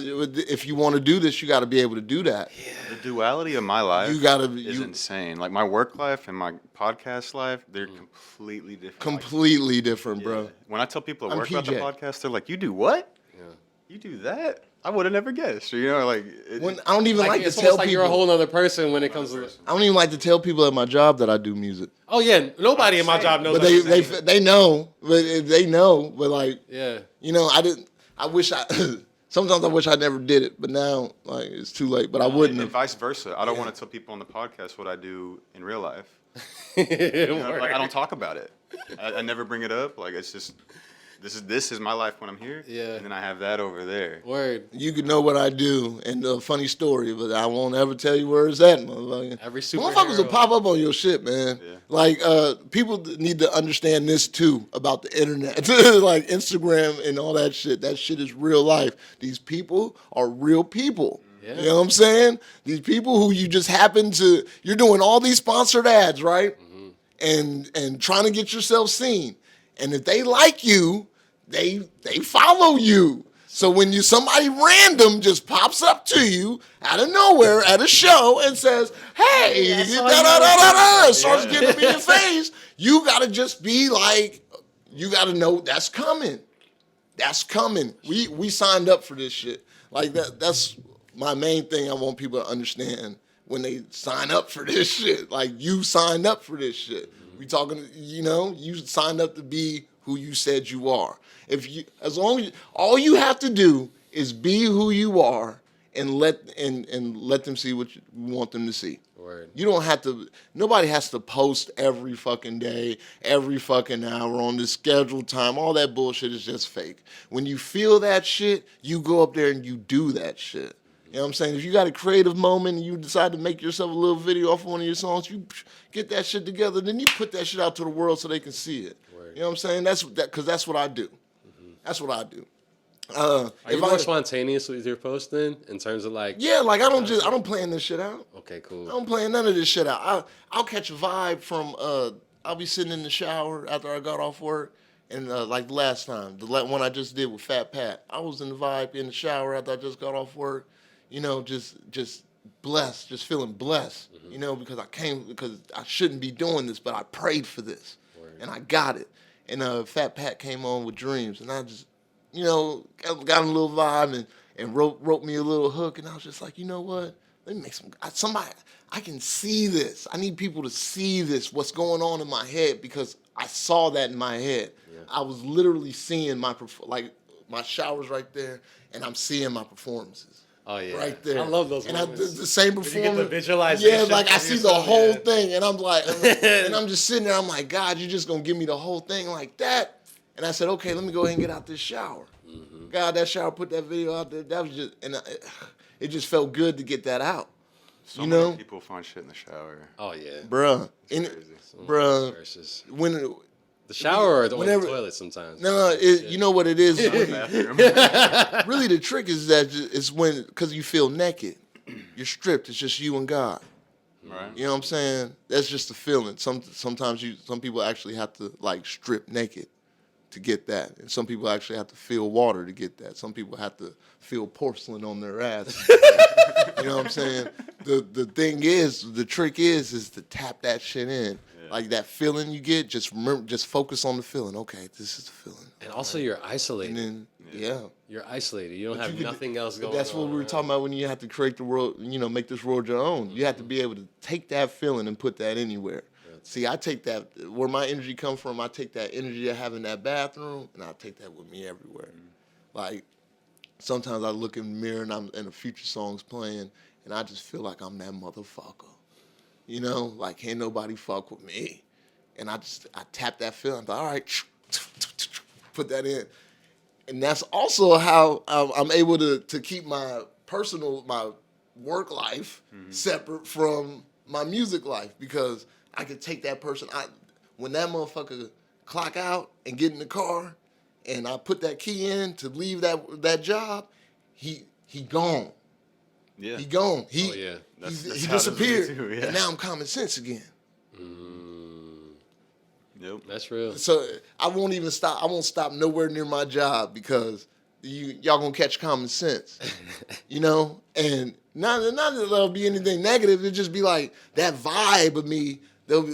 if you want to do this, you got to be able to do that. Yeah. The duality of my life is insane. Like my work life and my podcast life, they're completely different. Completely different, bro. When I tell people I work about the podcast, they're like, "You do what? Yeah. You do that? I would have never guessed." Or, like, I don't even like to it's tell almost like people. you're a whole other person when it comes to. I don't even like to tell people at my job that I do music. Oh yeah, nobody in my job knows. But they know, but like, yeah. I wish I. Sometimes I wish I never did it, but now like it's too late. But I wouldn't. And vice versa. I don't want to tell people on the podcast what I do in real life. Like, I don't talk about it. I never bring it up. Like it's just this is my life when I'm here. Yeah. And then I have that over there. Word. You can know what I do, and a funny story, but I won't ever tell you where it's at, motherfucker. Every superhero. Motherfuckers will pop up on your shit, man. Yeah. Like, people need to understand this too about the internet, like Instagram and all that shit. That shit is real life. These people are real people. Yeah. You know what I'm saying? These people who you just happen to, you're doing all these sponsored ads, right? Mm-hmm. And trying to get yourself seen. And if they like you, they follow you. So when somebody random just pops up to you out of nowhere at a show and says, "Hey," starts getting up in your face, you gotta just be like, you gotta know that's coming. That's coming. We signed up for this shit. Like that's my main thing I want people to understand when they sign up for this shit. Like you signed up for this shit. We talking, you signed up to be who you said you are. All you have to do is be who you are and let them see what you want them to see. Word. You don't have to. Nobody has to post every fucking day, every fucking hour on the scheduled time. All that bullshit is just fake. When you feel that shit, you go up there and you do that shit. You know what I'm saying? If you got a creative moment and you decide to make yourself a little video off of one of your songs, you get that shit together, then you put that shit out to the world so they can see it. Word. You know what I'm saying? Because that's what I do. That's what I do. Are you more spontaneous with your posting in terms of like? Yeah, like I don't plan this shit out. Okay, cool. I don't plan none of this shit out. I'll catch a vibe from. I'll be sitting in the shower after I got off work, and like the last time, the one I just did with Fat Pat, I was in the vibe in the shower after I just got off work. Just blessed, just feeling blessed. Because I shouldn't be doing this, but I prayed for this, and I got it. And Fat Pat came on with Dreams, and I just, got a little vibe and wrote me a little hook, and I was just like, you know what? Let me make somebody. I can see this. I need people to see this. What's going on in my head, because I saw that in my head. Yeah. I was literally seeing my showers right there, and I'm seeing my performances. Oh yeah, right there. I love those. And moments. the same performance. You get the visualization. Yeah, like I see the whole thing, and I'm like, and I'm just sitting there. I'm like, God, you're just gonna give me the whole thing like that? And I said, okay, let me go ahead and get out this shower. Mm-hmm. God, that shower, put that video out there. That was just, and it just felt good to get that out. So many people find shit in the shower. Oh yeah, bruh, when the shower or the toilet sometimes. No, you know what it is. Really, the trick is that it's because you feel naked. You're stripped. It's just you and God. Right. You know what I'm saying? That's just the feeling. Sometimes some people actually have to like strip naked to get that, and some people actually have to feel water to get that. Some people have to feel porcelain on their ass. You know what I'm saying? The thing is, the trick is to tap that shit in. Like that feeling you get, just focus on the feeling. Okay, this is the feeling. And also, you're isolated. And then, you're isolated. You don't have nothing else going on. That's what we were talking about when you have to create the world. Make this world your own. You have to be able to take that feeling and put that anywhere. Yeah. See, I take that, where my energy comes from, I take that energy I have in that bathroom, and I take that with me everywhere. Like, sometimes I look in the mirror and a future song's playing, and I just feel like I'm that motherfucker. You know, like, can't nobody fuck with me. And I tap that feeling. I'm like, all right, put that in. And that's also how I'm able to keep my work life separate from my music life, because I could take that person. When that motherfucker clock out and get in the car, and I put that key in to leave that job, he gone. Yeah. He gone. That's he how it is with me disappeared. too, yeah. And now I'm common sense again. Yep. That's real. So I won't even stop. I won't stop nowhere near my job, because y'all gonna catch common sense, you know. And not that there'll be anything negative. It'll just be like that vibe of me. They'll be.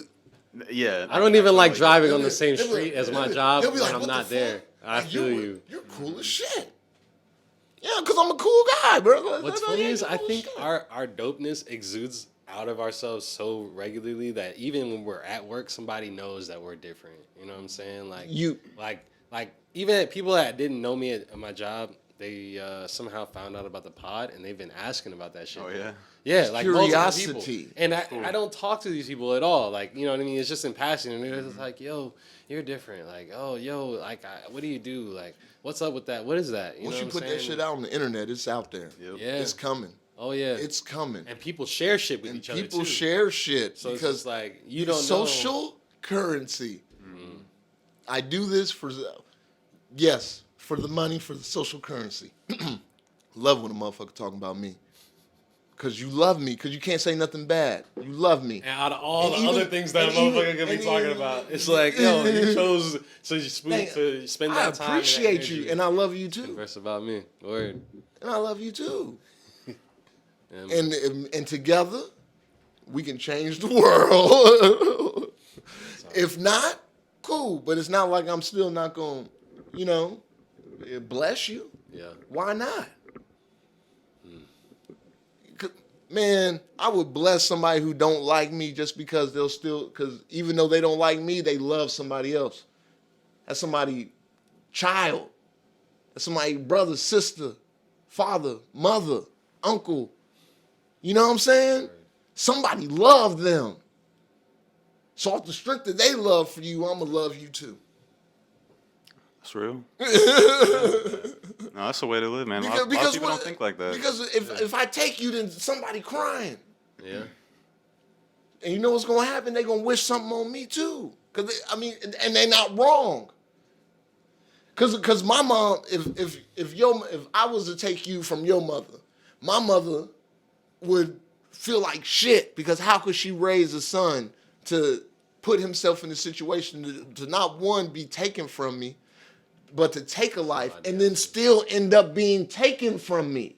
Yeah. I don't even like driving on the they'll same be- street as my they'll job be when like, I'm "What not the there. fuck? I Like, feel you. You're cool as shit. Yeah, because I'm a cool guy, bro. What's funny is I think our dopeness exudes out of ourselves so regularly that even when we're at work, somebody knows that we're different. You know what I'm saying? Like even people that didn't know me at my job, they somehow found out about the pod, and they've been asking about that shit. Oh yeah. Yeah, like multiple Curiosity. people. And I don't talk to these people at all. Like, you know what I mean? It's just in passing. And they're just like, yo, you're different. Like, oh, yo, like, what do you do? Like, what's up with that? What is that? Once know you what put I'm that saying? shit out on the internet, it's out there. Yep. Yeah. It's coming. Oh, yeah. It's coming. And people share shit with And each other, too. people share shit, So it's because just like, you don't know. social currency. I do this for the money, for the social currency. Love when a motherfucker talking about me. Because you love me, because you can't say nothing bad. You love me. And out of all And the other even- things that a and even- motherfucker could be and talking even- about, it's like, yo, you chose to spend I that time. appreciate you, and I love you too. Converse about me. Word. And I love you too. Yeah, man. And together, we can change the world. If not, cool. But it's not like I'm still not going to, bless you. Yeah. Why not? Man, I would bless somebody who don't like me just because because even though they don't like me, they love somebody else. That's somebody child. That's somebody brother, sister, father, mother, uncle. You know what I'm saying? Somebody loved them. So off the strength that they love for you, I'm going to love you too. That's real. No, that's the way to live, man. A lot of people don't think like that. Because if I take you, then somebody crying. Yeah. And you know what's going to happen? They're going to wish something on me too. And they're not wrong. Because my mom, if I was to take you from your mother, my mother would feel like shit, because how could she raise a son to put himself in a situation to not, one, be taken from me, but to take a life and then still end up being taken from me.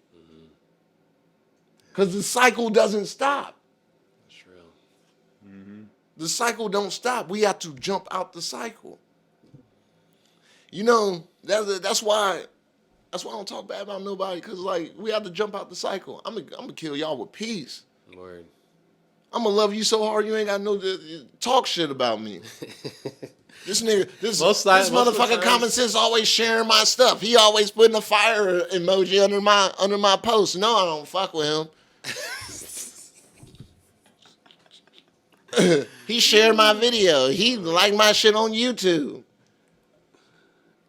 Because the cycle doesn't stop. That's real. The cycle don't stop. We have to jump out the cycle. That's why I don't talk bad about nobody, because we have to jump out the cycle. I'm gonna kill y'all with peace. Word. I'm gonna love you so hard you ain't got no talk shit about me. This motherfucker common sense always sharing my stuff. He always putting a fire emoji under my post. No, I don't fuck with him. He shared my video. He liked my shit on YouTube.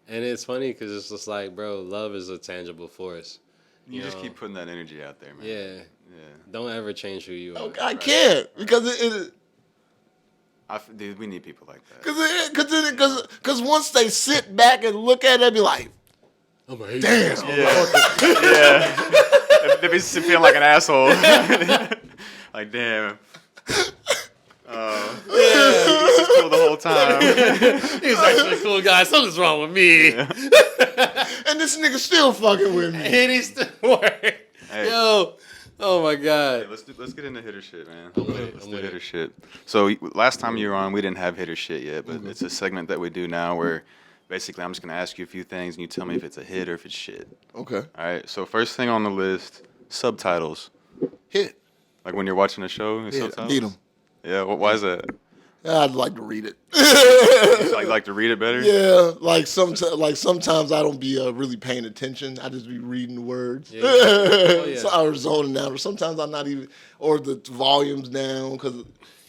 And it's funny because it's just like, bro, love is a tangible force. You just keep putting that energy out there, man. Yeah. Don't ever change who you are. Okay, I can't, because Dude, we need people like that. because once they sit back and look at it, they be like, I'm a damn. Yeah. They be feeling like an asshole. Like, damn. He's cool the whole time. He's actually a cool guy. Something's wrong with me. Yeah. And this nigga still fucking with me. And he's still working. Hey. Yo. Oh my God. Hey, let's get into hitter shit, man. Let's do hitter shit. So last time you were on, we didn't have hitter shit yet, but it's a segment that we do now where basically I'm just gonna ask you a few things and you tell me if it's a hit or if it's shit. Okay. All right. So first thing on the list, subtitles. Hit. Like when you're watching a show, Yeah, subtitles. need 'em. Yeah. Why is that? I'd like to read it. You like to read it better? Yeah, sometimes I don't be really paying attention. I just be reading the words. Yeah. Oh, yeah. So I was zoning out, or sometimes I'm not even, or the volume's down,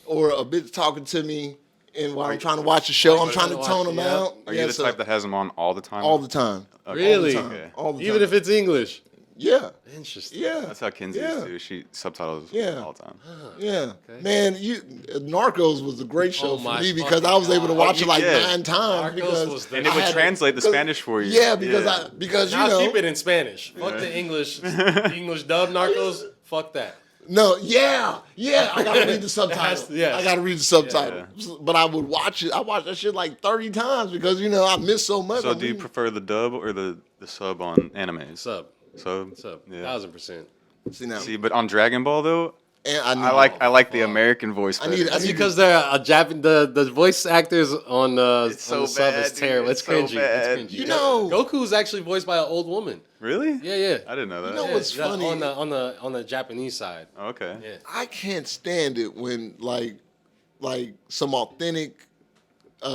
or a bitch talking to me, and while I'm trying to watch the show, I'm trying to tone them out. Are you the type that has them on all the time? All the time. Really? All the time. All the time. Even if it's English. Yeah. Interesting. Yeah. That's how Kinsey is too. She subtitles all the time. Yeah. Okay. Man, Narcos was a great show Oh for my me because I was able to God. watch it like Yeah. 9 times. Narcos Because was the- And it would translate the Spanish for you. Yeah, because you Now know. keep it in Spanish. Fuck the English. The English dub Narcos. Fuck that. No, yeah, I gotta read the subtitles. yes. I gotta read the subtitles. But I would watch it. I watched that shit like 30 times because I miss so much. So do you prefer the dub or the sub on animes? Sub. Sub. Yeah. 1000%. See, But on Dragon Ball though, and I like the American voice better. That's because they're the voice actors on the so sub bad, is terrible. dude. It's It's so cringy. bad. It's cringy. You know- Goku's actually voiced by an old woman. Really? Yeah. I didn't know that. You know Yeah, what's that's funny? on the Japanese side. Okay. Yeah. I can't stand it when like some authentic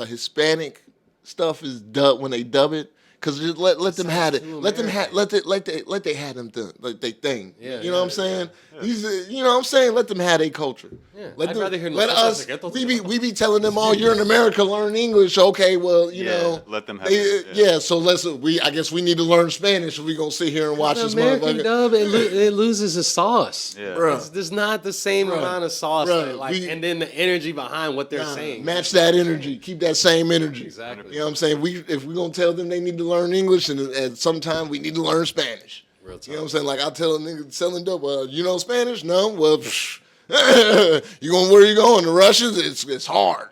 Hispanic stuff is dubbed when they dub it. Cause just let them have it. too Let them have American. let they have them like they thing. Yeah, you know what I'm saying? These, you know what I'm saying? Let them have their culture. Yeah, Let I'd them, rather hear let nosotros us. secretos. We be telling them, oh, you're in America, learn English. Okay, well, you know, let them have they, it, yeah. So I guess we need to learn Spanish if we gonna sit here and watch The this American motherfucker. dub, it loses its sauce. Yeah. Bruh. There's not the same Bruh. amount of sauce, Bruh, and then the energy behind what they're saying. Match that energy. Keep that same energy. Exactly. You know what I'm saying? If we're gonna tell them they need to learn English, and sometime we need to learn Spanish. Real talk. You know what I'm saying? Like I tell a nigga selling dope, you know Spanish? No? Well, you going where you going? The Russians? It's hard.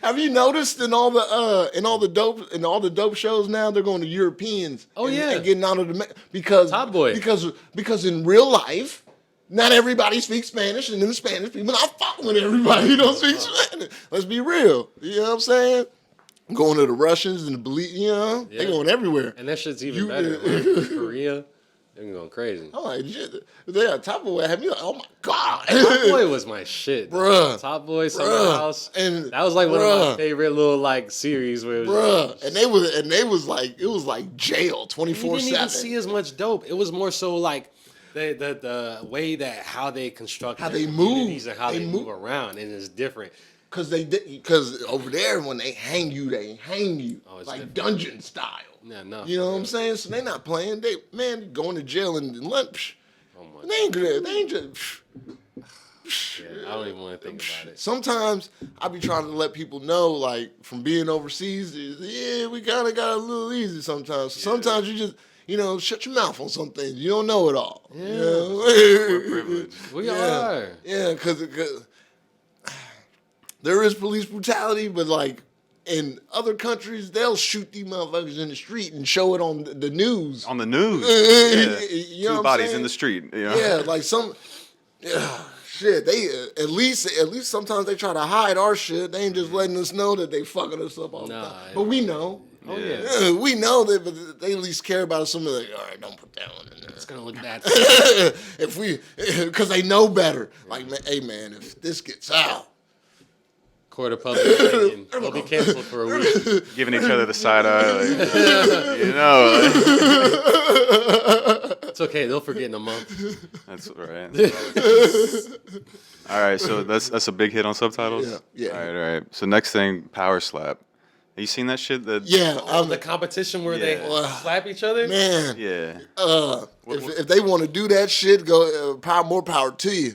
Have you noticed in all the dope shows now they're going to Europeans? Oh, yeah. and getting out of the because Top Boy. because in real life. Not everybody speaks Spanish, and then the Spanish people not fucking with everybody who don't speak Spanish. Let's be real. You know what I'm saying? Going to the Russians and they going everywhere. And that shit's even better. Like, Korea, they're going crazy. I'm like, shit. Yeah, Top Boy had me like, oh my God. Top Boy was my shit. Bruh. Top Boy, Summer Bruh. House. And that was like one of my bruh. favorite little like series where it was Bruh. And they was like, it was like jail 24/7. you didn't even see as much dope. It was more so like the way that how they construct How their they move. communities and how They they move. move around, and it's different. Because over there, when they hang you. Oh, it's like different. dungeon style. Yeah, no. You know what I'm saying? So they not playing. They going to jail and lunch. Oh my They ain't good. They ain't just. Yeah, I don't even want to think about it. Sometimes I be trying to let people know, like, from being overseas, we kind of got a little easy sometimes. So sometimes you just, shut your mouth on some things. You don't know it all. Yeah. You know? We're privileged. We are. Yeah, because there is police brutality, but, like, in other countries, they'll shoot these motherfuckers in the street and show it on the news. On the news. You know what Two I'm bodies saying? in the street. You know? Yeah, like shit. They at least sometimes they try to hide our shit. They ain't just letting us know that they fucking us up all the time. But we know. Oh yeah. Yeah, we know that, but they at least care about something. Like, all right, don't put that one in there. It's gonna look bad. Because they know better. Like, hey man, if this gets out. Court of public opinion. They'll be canceled for a week. Giving each other the side eye. Like, It's okay. They'll forget in a month. That's right. All right, so that's a big hit on Subtitles? Yeah. All right. So next thing, PowerSlap. Have you seen that shit? The competition where they slap each other? Man. Yeah. If they want to do that shit, go more power to you.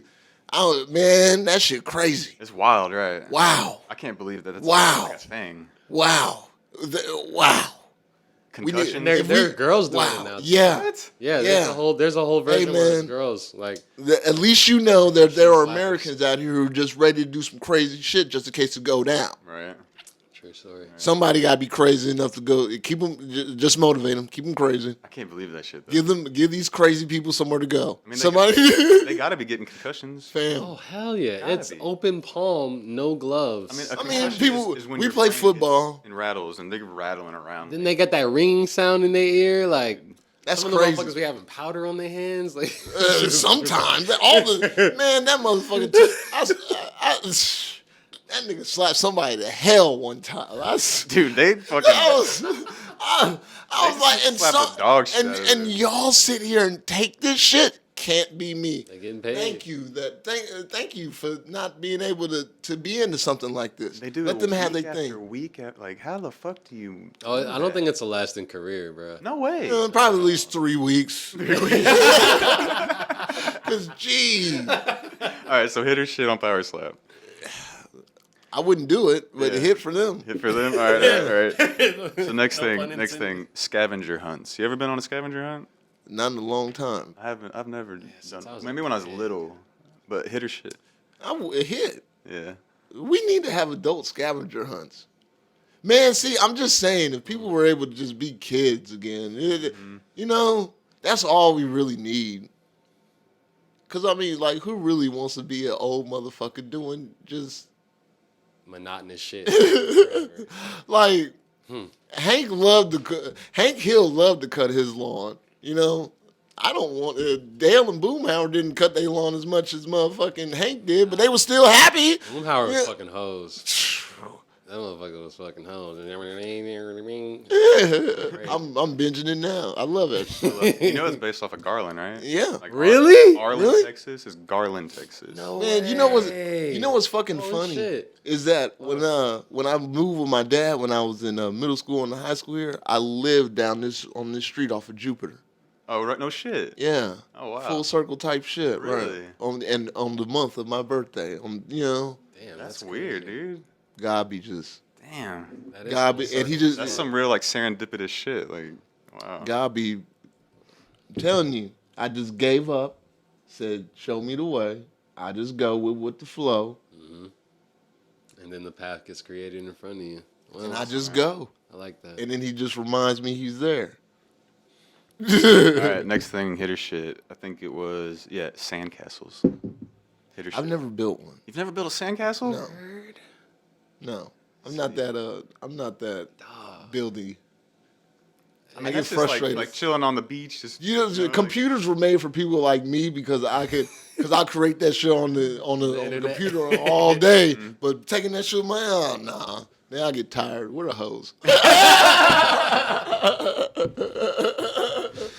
Man, that shit crazy. It's wild, right? Wow. I can't believe that it's Wow. like a thing. Wow. Wow. Concussion. There are girls doing it now. Yeah. What? Yeah, Yeah. there's a whole version Hey, where it's man. girls. Like, At least you know that there are slappers. Americans out here who are just ready to do some crazy shit just in case it go down. Right. true story. Somebody got to be crazy enough to go. Keep them, just motivate them. Keep them crazy. I can't believe that shit, though. Give these crazy people somewhere to go. I mean, Somebody. They got to be getting concussions. Fam. Oh hell yeah! Gotta It's be. open palm, no gloves. A I mean, concussion people- is when we your play brain football. gets in rattles and they're rattling around. Then they got that ringing sound in their ear, like That's some of crazy. the motherfuckers be having powder on their hands, like Sometimes. Man, that motherfucker. That nigga slapped somebody to hell one time. Dude, they fucking. I was like, slap the dog shit out of and it. y'all sit here and take this shit. Can't be me. They getting paid. Thank you for not being able to be into something like this. They do Let it them have week their after thing. week after, like, how the fuck do you? Oh, do I don't that? think it's a lasting career, bro. No way. Probably at least 3 weeks. Cause gee, All right, so hit her shit on PowerSlap. I wouldn't do it, but Yeah. it hit for them. Hit for them. All right. So next No pun thing, intended. scavenger hunts. You ever been on a scavenger hunt? Not in a long time. I haven't. I've never done. since I was Maybe a when I was kid. little, but hit her shit. It hit. Yeah. We need to have adult scavenger hunts. Man, see, I'm just saying, if people were able to just be kids again, you know, that's all we really need. Because, I mean, like, who really wants to be an old motherfucker doing just, Monotonous shit. like, Hank Hill loved to cut his lawn, you know? I don't want, Dale and Boomhauer didn't cut their lawn as much as motherfucking Hank did, but they were still happy. Boomhauer was Yeah. fucking hoes. That motherfucker was fucking hoes. I'm binging it now. I love it. You know it's based off of Garland, right? Yeah. Like Really? Arlen, Really? Texas is Garland, Texas. No Man, you know what's fucking Holy funny shit. is that when I moved with my dad when I was in middle school and high school here, I lived on this street off of Jupiter. Oh, right. No shit. Yeah. Oh, wow. Full circle type shit, Really? right? On the month of my birthday, you know, Damn, That's weird, crazy. dude. God be just Damn. That is God be, full and he circle. just That's some real like serendipitous shit. Like, wow. God be. I'm telling you, I just gave up. Said, show me the way. I just go with the flow, And then the path gets created in front of you. Well, and I just go. I like that. And then he just reminds me he's there. All right, next thing, hit her shit. I think it was sandcastles. Hit her shit. I've never built one. You've never built a sandcastle? No. No, I'm not that. I'm not that buildy. I get That's just frustrated. like chilling on the beach. Just You know, computers were made for people like me because I create that shit on the internet. computer all day. But taking that shit, man, nah. Then I get tired. We're the hoes.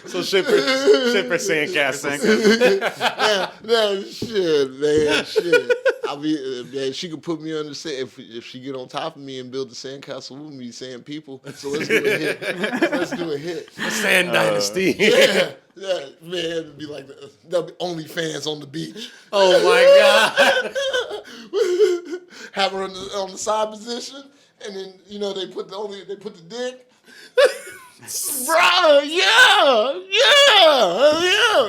So shipper sandcastles. Nah, shit, man, shit. Man, she could put me on the sand if she get on top of me and build the sandcastle with me, sand people. So let's do a hit. Let's do a hit. The Sand Dynasty. Yeah, man, it'd be like there'll be OnlyFans on the beach. Oh my god. Have her on the side position, and then they put the dick. Bro, yeah.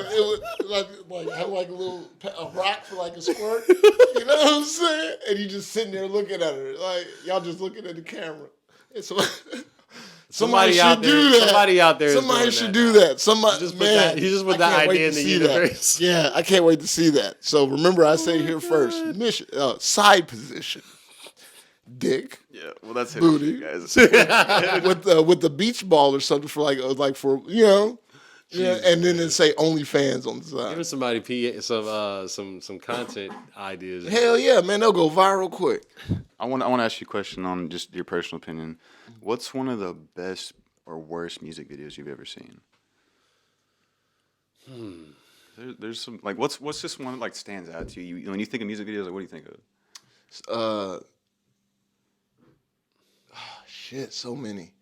It was like have like a rock for like a squirt. You know what I'm saying? And you just sitting there looking at her, like y'all just looking at the camera. And somebody should do that. Somebody out there. Somebody should do that. Somebody You just put I that can't wait idea in to the see universe. that. Yeah, I can't wait to see that. So remember, I say here first, mission, side position, dick. Yeah, well, that's hit Booty. guys. with the beach ball or something for and then say OnlyFans on the side. Give somebody some content ideas. Hell yeah, man, they'll go viral quick. I want to ask you a question on just your personal opinion. What's one of the best or worst music videos you've ever seen? There's some like what's this one that like stands out to you when you think of music videos? Like, what do you think of? Shit, so many.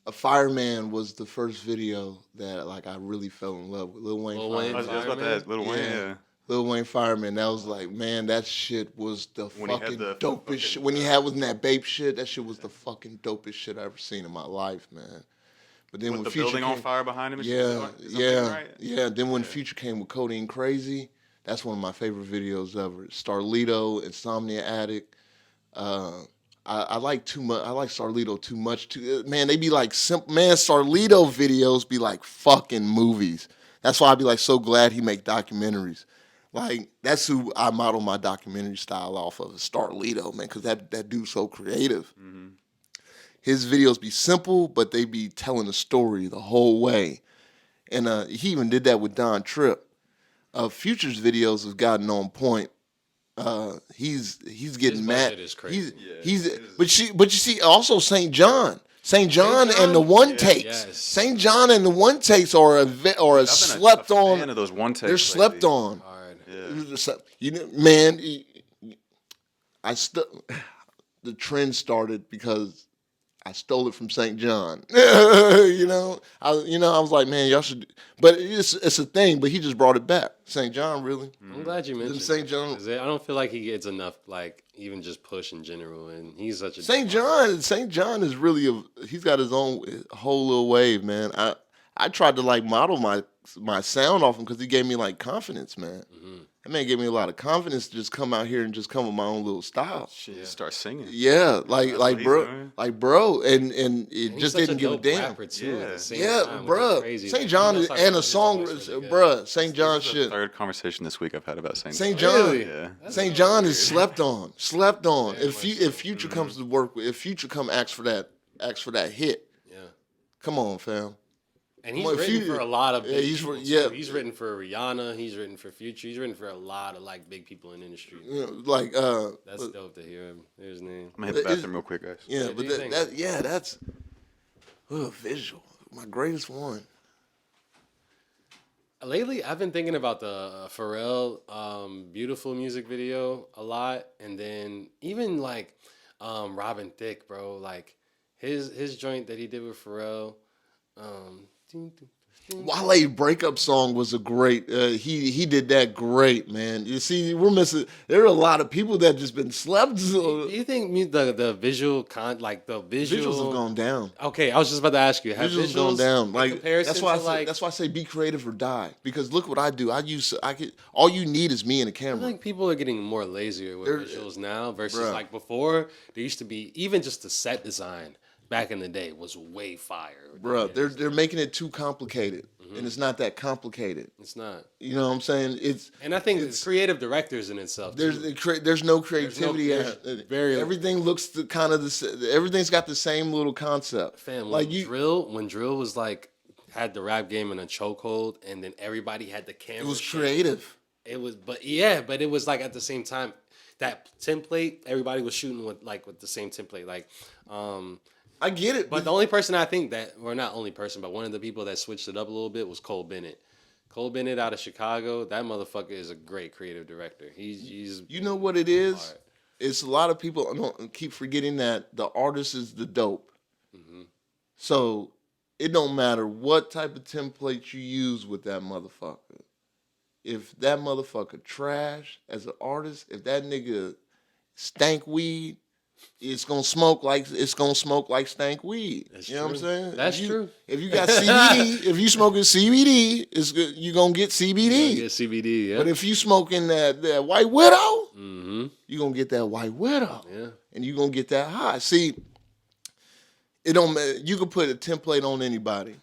A Fireman was the first video that like I really fell in love with. Lil Wayne Lil Wayne. I Fireman. was about to ask Lil Wayne. Yeah. Yeah. Lil Wayne Fireman, that was like, man, that shit was the When he had fucking the dopest fucking, shit. When he had was in that Bape shit, that shit was the fucking dopest shit I ever seen in my life, man. But then With when the Future building on came- fire behind him. And Yeah, shit, is that right? yeah. Then when Future came with Codeine Crazy, that's one of my favorite videos ever. Starlito, Insomnia Addict. I like too much. I like Starlito too much. Man, they be like simple. Man, Starlito videos be like fucking movies. That's why I be like so glad he make documentaries. Like that's who I model my documentary style off of, is Starlito, man, because that dude's so creative. Mm-hmm. His videos be simple, but they be telling a story the whole way. And he even did that with Don Tripp. Future's videos have gotten on point he's getting His mad. budget is crazy. But you see also St. John. St. John and the one takes. Yes. St. John and the one takes are a slept on. Fan of those one takes. They're slept on. Hard. Yeah. You know, man, the trend started because I stole it from St. John. I was like, man, y'all should. But it's a thing. But he just brought it back. St. John, really. I'm glad you mentioned St. John. 'Cause I don't feel like he gets enough, like even just push in general, and he's such a St. John. St. John is really he's got his own whole little wave, man. I tried to like model my sound off him because he gave me like confidence, man. Mm-hmm. That man gave me a lot of confidence to just come out here and just come with my own little style. Shit, start singing. Yeah, like bro, and it He's just such didn't a give a dope damn. rapper too, at the same Yeah, time, which is bro. crazy. St. Like, John he knows how to and a his song, voice really good. bro. St. John This is the shit. third conversation this week I've had about St. John. John, Really? Yeah. St. John is slept on. Very If Future comes to work, if Future asks for that hit, Yeah. come on, fam. And he's Well, written for a lot of big he's people, yeah. too. He's written for Rihanna. He's written for Future. He's written for a lot of like big people in the industry. You know, like That's dope to hear him. There's his name. I'm gonna hit the bathroom real quick, guys. yeah, do but you think? that's visual. My greatest one. Lately, I've been thinking about the Pharrell "Beautiful" music video a lot, and then even like Robin Thicke, bro. Like his joint that he did with Pharrell. Wale breakup song was a great. He did that great, man. You see, we're missing. There are a lot of people that just been slept. Do you think the visual Visuals have gone down. Okay, I was just about to ask you. Have Visuals gone down. Like that's why that's why I say be creative or die. Because look what I do. All you need is me and a I camera. think people are getting more lazier with visuals now versus Bruh. like before. There used to be even just the set design back in the day was way fire. Bro, they're making it too complicated, and it's not that complicated. It's not. You know what I'm saying? And I think it's creative directors in itself. There's no creativity. Everything looks everything's got the same little concept. Fam, like when Drill was like had the rap game in a chokehold, and then everybody had the camera. It was shit. creative. It was, but it was like at the same time that template. Everybody was shooting with the same template. Like, I get it, but the only person I think that, or not only person, but one of the people that switched it up a little bit was Cole Bennet. Cole Bennet out of Chicago. That motherfucker is a great creative director. He's you know what it is? hard. It's a lot of people keep forgetting that the artist is the dope. So it don't matter what type of template you use with that motherfucker. If that motherfucker trash as an artist, if that nigga stank weed, it's gonna smoke like stank weed. That's you know what I'm true. saying? That's true. If you got CBD, if you smoking CBD, it's good. You gonna get CBD. get CBD, yeah. But if you smoking that White Widow, Mm-hmm. you gonna get that White Widow, Yeah. and you gonna get that high. See, it don't matter. You can put a template on anybody.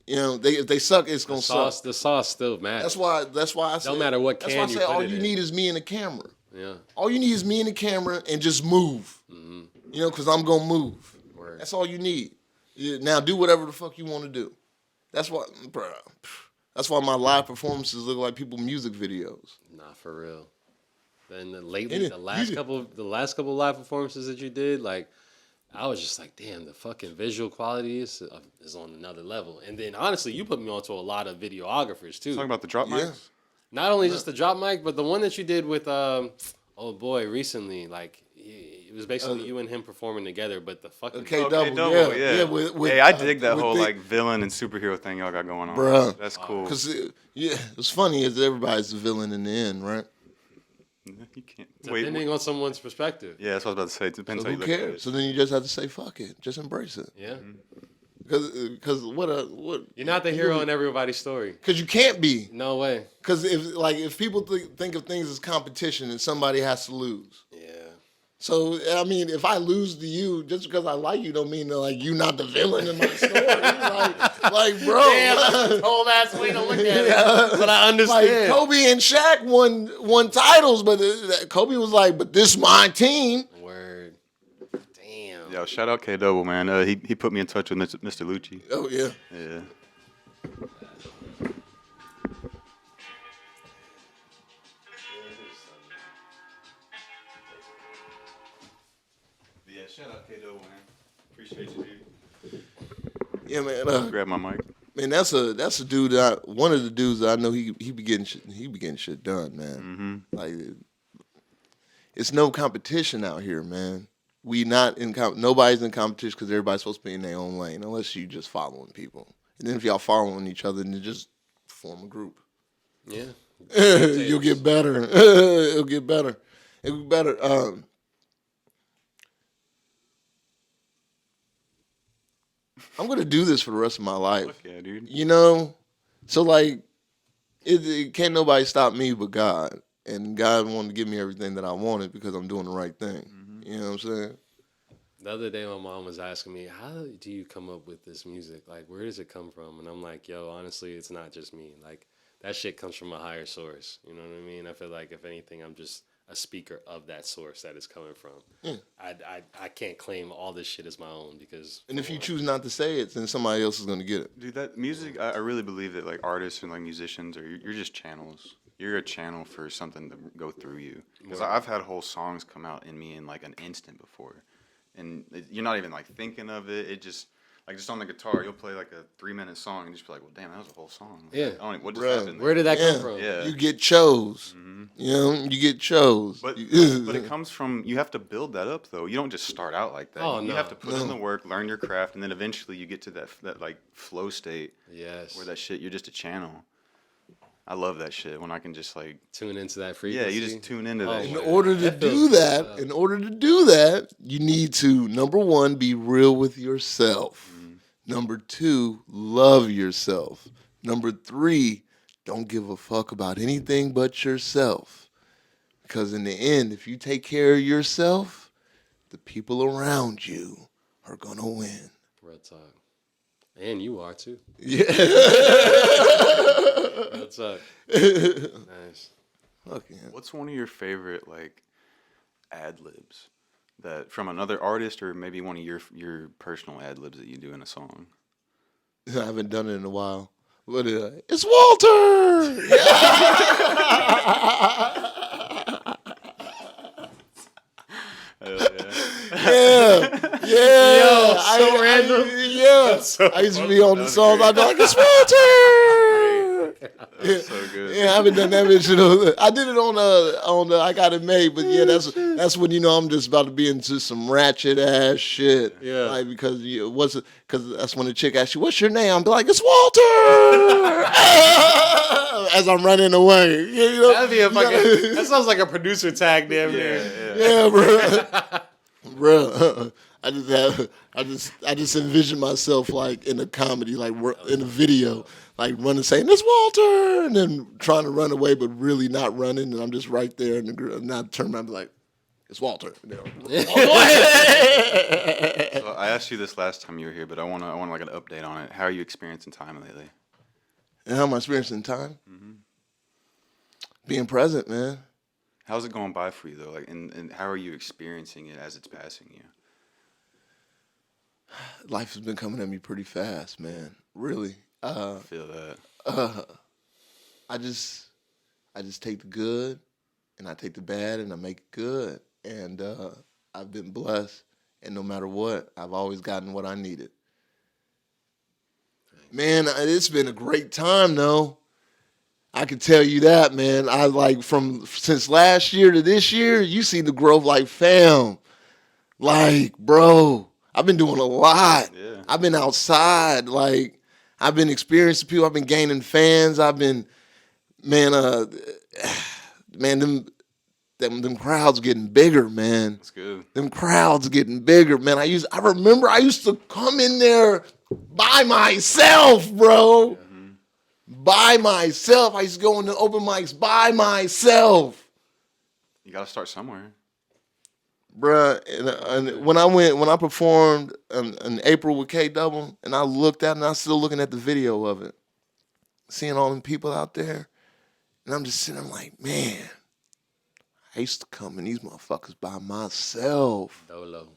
You know, if they suck, it's gonna suck. The sauce still matters. That's why I say. Don't matter what That's can why I you say put all it you in. need is me and the camera. Yeah. All you need is me and the camera and just move. Mm-hmm. You know, because I'm gonna move. Word. That's all you need. Now do whatever the fuck you want to do. That's why, bro. That's why my live performances look like people music videos. Nah, for real. Then the last couple live performances that you did, like, I was just like, damn, the fucking visual quality is on another level. And then honestly, you put me onto a lot of videographers too. Talking about the drop Yeah. mics? Not only just the drop mic, but the one that you did with oh boy recently, like it was basically you and him performing together. But the fucking Okay, Okay, double, yeah. yeah. With, Hey, I dig that with whole the- like villain and superhero thing y'all got going on. Bruh. That's cool. Because it's funny is everybody's the villain in the end, right? You can't. depending on someone's perspective. Yeah, that's what I was about to say. It depends So how who you look at cares? it. So then you just have to say fuck it, just embrace it. Yeah, Because what? you're not the hero in everybody's story. Because you can't be. No way. Because if people think of things as competition, and somebody has to lose. Yeah. So I mean, if I lose to you, just because I like you, don't mean that like you not the villain in my story. like bro, Damn, that's a whole ass way to look at it. But I like understand. Kobe and Shaq won titles, but Kobe was like, "But this my team." Word. Damn. Yo, shout out K Double, man. He put me in touch with Mr. Lucci. Oh yeah. Yeah. shout out Kato, man. Appreciate you, dude. Yeah, man. Grab my mic. Man, that's a dude that one of the dudes that I know he be getting shit done, man. Mm-hmm. Like it's no competition out here, man. We not in nobody's in competition because everybody's supposed to be in their own lane, unless you just following people. And then if y'all following each other, then just form a group. Yeah. You'll get better. It'll get better. It'll get better. I'm gonna do this for the rest of my life. Fuck yeah, dude. You know, so like, it can't nobody stop me but God, and God wanted to give me everything that I wanted because I'm doing the right thing. Mm-hmm. You know what I'm saying? The other day, my mom was asking me, "How do you come up with this music? Like, where does it come from?" And I'm like, "Yo, honestly, it's not just me. Like, that shit comes from a higher source. You know what I mean? I feel like if anything, I'm just a speaker of that source that it's coming from. Yeah. I can't claim all this shit as my own because. And if you choose not to say it, then somebody else is gonna get it. Dude, that music, I really believe that like artists and like musicians you're just channels. You're a channel for something to go through you. Because I've had whole songs come out in me in like an instant before, and you're not even like thinking of it. It just like just on the guitar, you'll play like a 3-minute song and just be like, well, damn, that was a whole song. Like, yeah. I don't even, what just Bruh, happened? Where did that come from? Yeah. You get chose. Mm-hmm. You know, you get chose. But it comes from, you have to build that up though. You don't just start out like that. Oh, you no. have to put in the work, learn your craft, and then eventually you get to that like flow state. Yes. Where that shit, you're just a channel. I love that shit when I can just like tune into that frequency. Yeah, you just tune into that. In shit. order to do that, you need to, number one, be real with yourself. Number two, love yourself. Number three, don't give a fuck about anything but yourself. Because in the end, if you take care of yourself, the people around you are going to win. Real talk. And you are too. Yeah. Real talk. Nice. Okay. What's one of your favorite like ad libs that from another artist, or maybe one of your personal ad libs that you do in a song? I haven't done it in a while. What did I? It's Walter. Yeah. So random. I used to be on the songs. I'd be like, it's Walter. That's so good. Yeah, I haven't done that bitch. I did it on I Got It Made, but yeah, that's when I'm just about to be into some ratchet ass shit. Yeah, like because that's when the chick asks you, "What's your name?" I'm like, "It's Walter." As I'm running away, that'd be a fucking. That sounds like a producer tag, damn near. Yeah, bro. I just envision myself like in a comedy, like in a video, like running saying it's Walter, and then trying to run away, but really not running, and I'm just right there, and I turn around and be like, it's Walter. So I asked you this last time you were here, but I want like an update on it. How are you experiencing time lately? And how am I experiencing time? Mm-hmm. Being present, man. How's it going by for you though? Like, and how are you experiencing it as it's passing you? Life has been coming at me pretty fast, man. Really. I feel that. I just take the good and I take the bad and I make it good. And I've been blessed. And no matter what, I've always gotten what I needed. Man, it's been a great time, though. I can tell you that, man. I like since last year to this year, you see the growth like fam. Like, bro, I've been doing a lot. Yeah. I've been outside. Like, I've been experiencing people. I've been gaining fans. I've been, man, them crowds getting bigger, man. That's good. Them crowds getting bigger, man. I remember I used to come in there by myself, bro. Mm-hmm. By myself. I used to go into open mics by myself. You got to start somewhere. Bruh, and when I performed in April with K Double, and I looked at it, and I was still looking at the video of it, seeing all them people out there, and I'm just sitting there like, man, I used to come in these motherfuckers by myself. Dolo.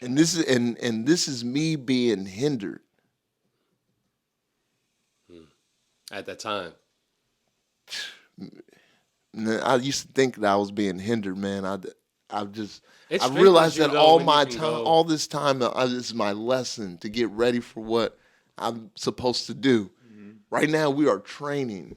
And this is me being hindered. At that time. I used to think that I was being hindered, man. It I realized strengthens you, that though, all when you my can time, go- all this time, this is my lesson to get ready for what I'm supposed to do. Right now, we are training.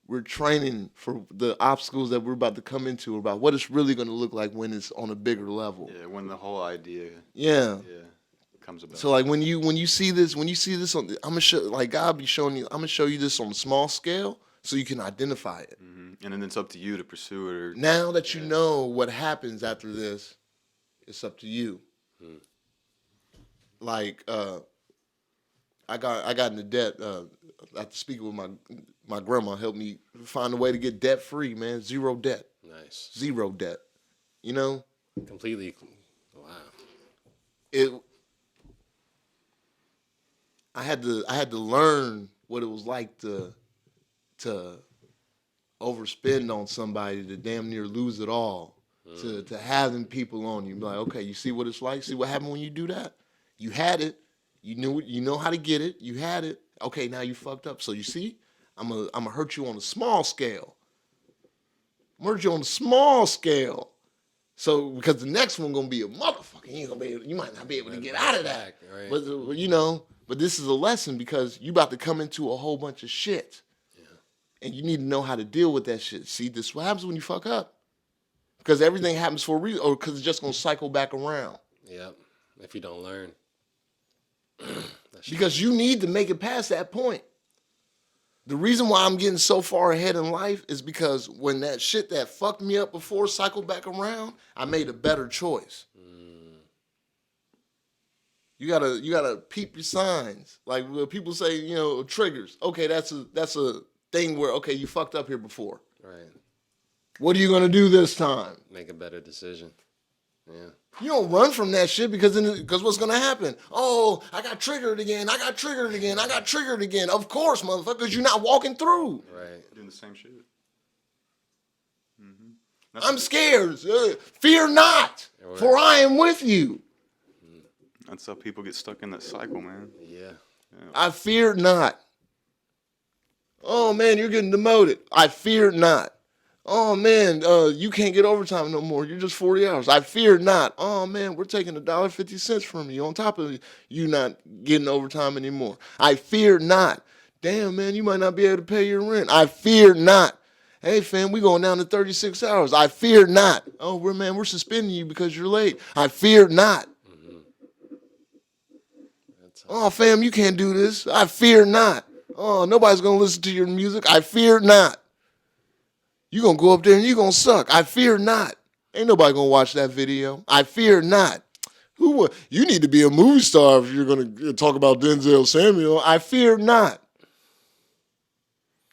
We're training for the obstacles that we're about to come into, about what it's really going to look like when it's on a bigger level. Yeah, when the whole idea Yeah. comes about. So like when you see this on, I'm gonna show, like God be showing you, I'm gonna show you this on a small scale so you can identify it. And then it's up to you to pursue it. Or Now that you know what happens after this, it's up to you. Like I got into debt. After speaking with my grandma, helped me find a way to get debt free. Man, zero debt. Nice. Zero debt. You know. Completely. Wow. I had to learn what it was like to overspend on somebody, to damn near lose it all, to having people on you. Like, okay, you see what it's like? See what happened when you do that? You had it. You know how to get it. You had it. Okay, now you fucked up. So you see, I'm gonna hurt you on a small scale. I'm gonna hurt you on a small scale. So because the next one gonna be a motherfucker, you might not be able to get out of that. Right. But this is a lesson because you about to come into a whole bunch of shit. And you need to know how to deal with that shit. See, this is what happens when you fuck up. Because everything happens for a reason, or because it's just going to cycle back around. Yep. If you don't learn. Because you need to make it past that point. The reason why I'm getting so far ahead in life is because when that shit that fucked me up before cycled back around, I made a better choice. You gotta peep your signs. Like when people say, triggers. Okay, that's a thing where, okay, you fucked up here before. Right. What are you going to do this time? Make a better decision. Yeah. You don't run from that shit because what's going to happen? Oh, I got triggered again. I got triggered again. Of course, motherfuckers, you're not walking through. Right. Doing the same shit. I'm scared. Fear not, for I am with you. That's how people get stuck in that cycle, man. Yeah. I fear not. Oh, man, you're getting demoted. I fear not. Oh, man, you can't get overtime no more. You're just 40 hours. I fear not. Oh, man, we're taking $1.50 from you on top of you not getting overtime anymore. I fear not. Damn, man, you might not be able to pay your rent. I fear not. Hey, fam, we going down to 36 hours. I fear not. Oh, we're suspending you because you're late. I fear not. Oh, fam, you can't do this. I fear not. Oh, nobody's going to listen to your music. I fear not. You're going to go up there and you're going to suck. I fear not. Ain't nobody going to watch that video. I fear not. You need to be a movie star if you're going to talk about Denzel Samuel. I fear not.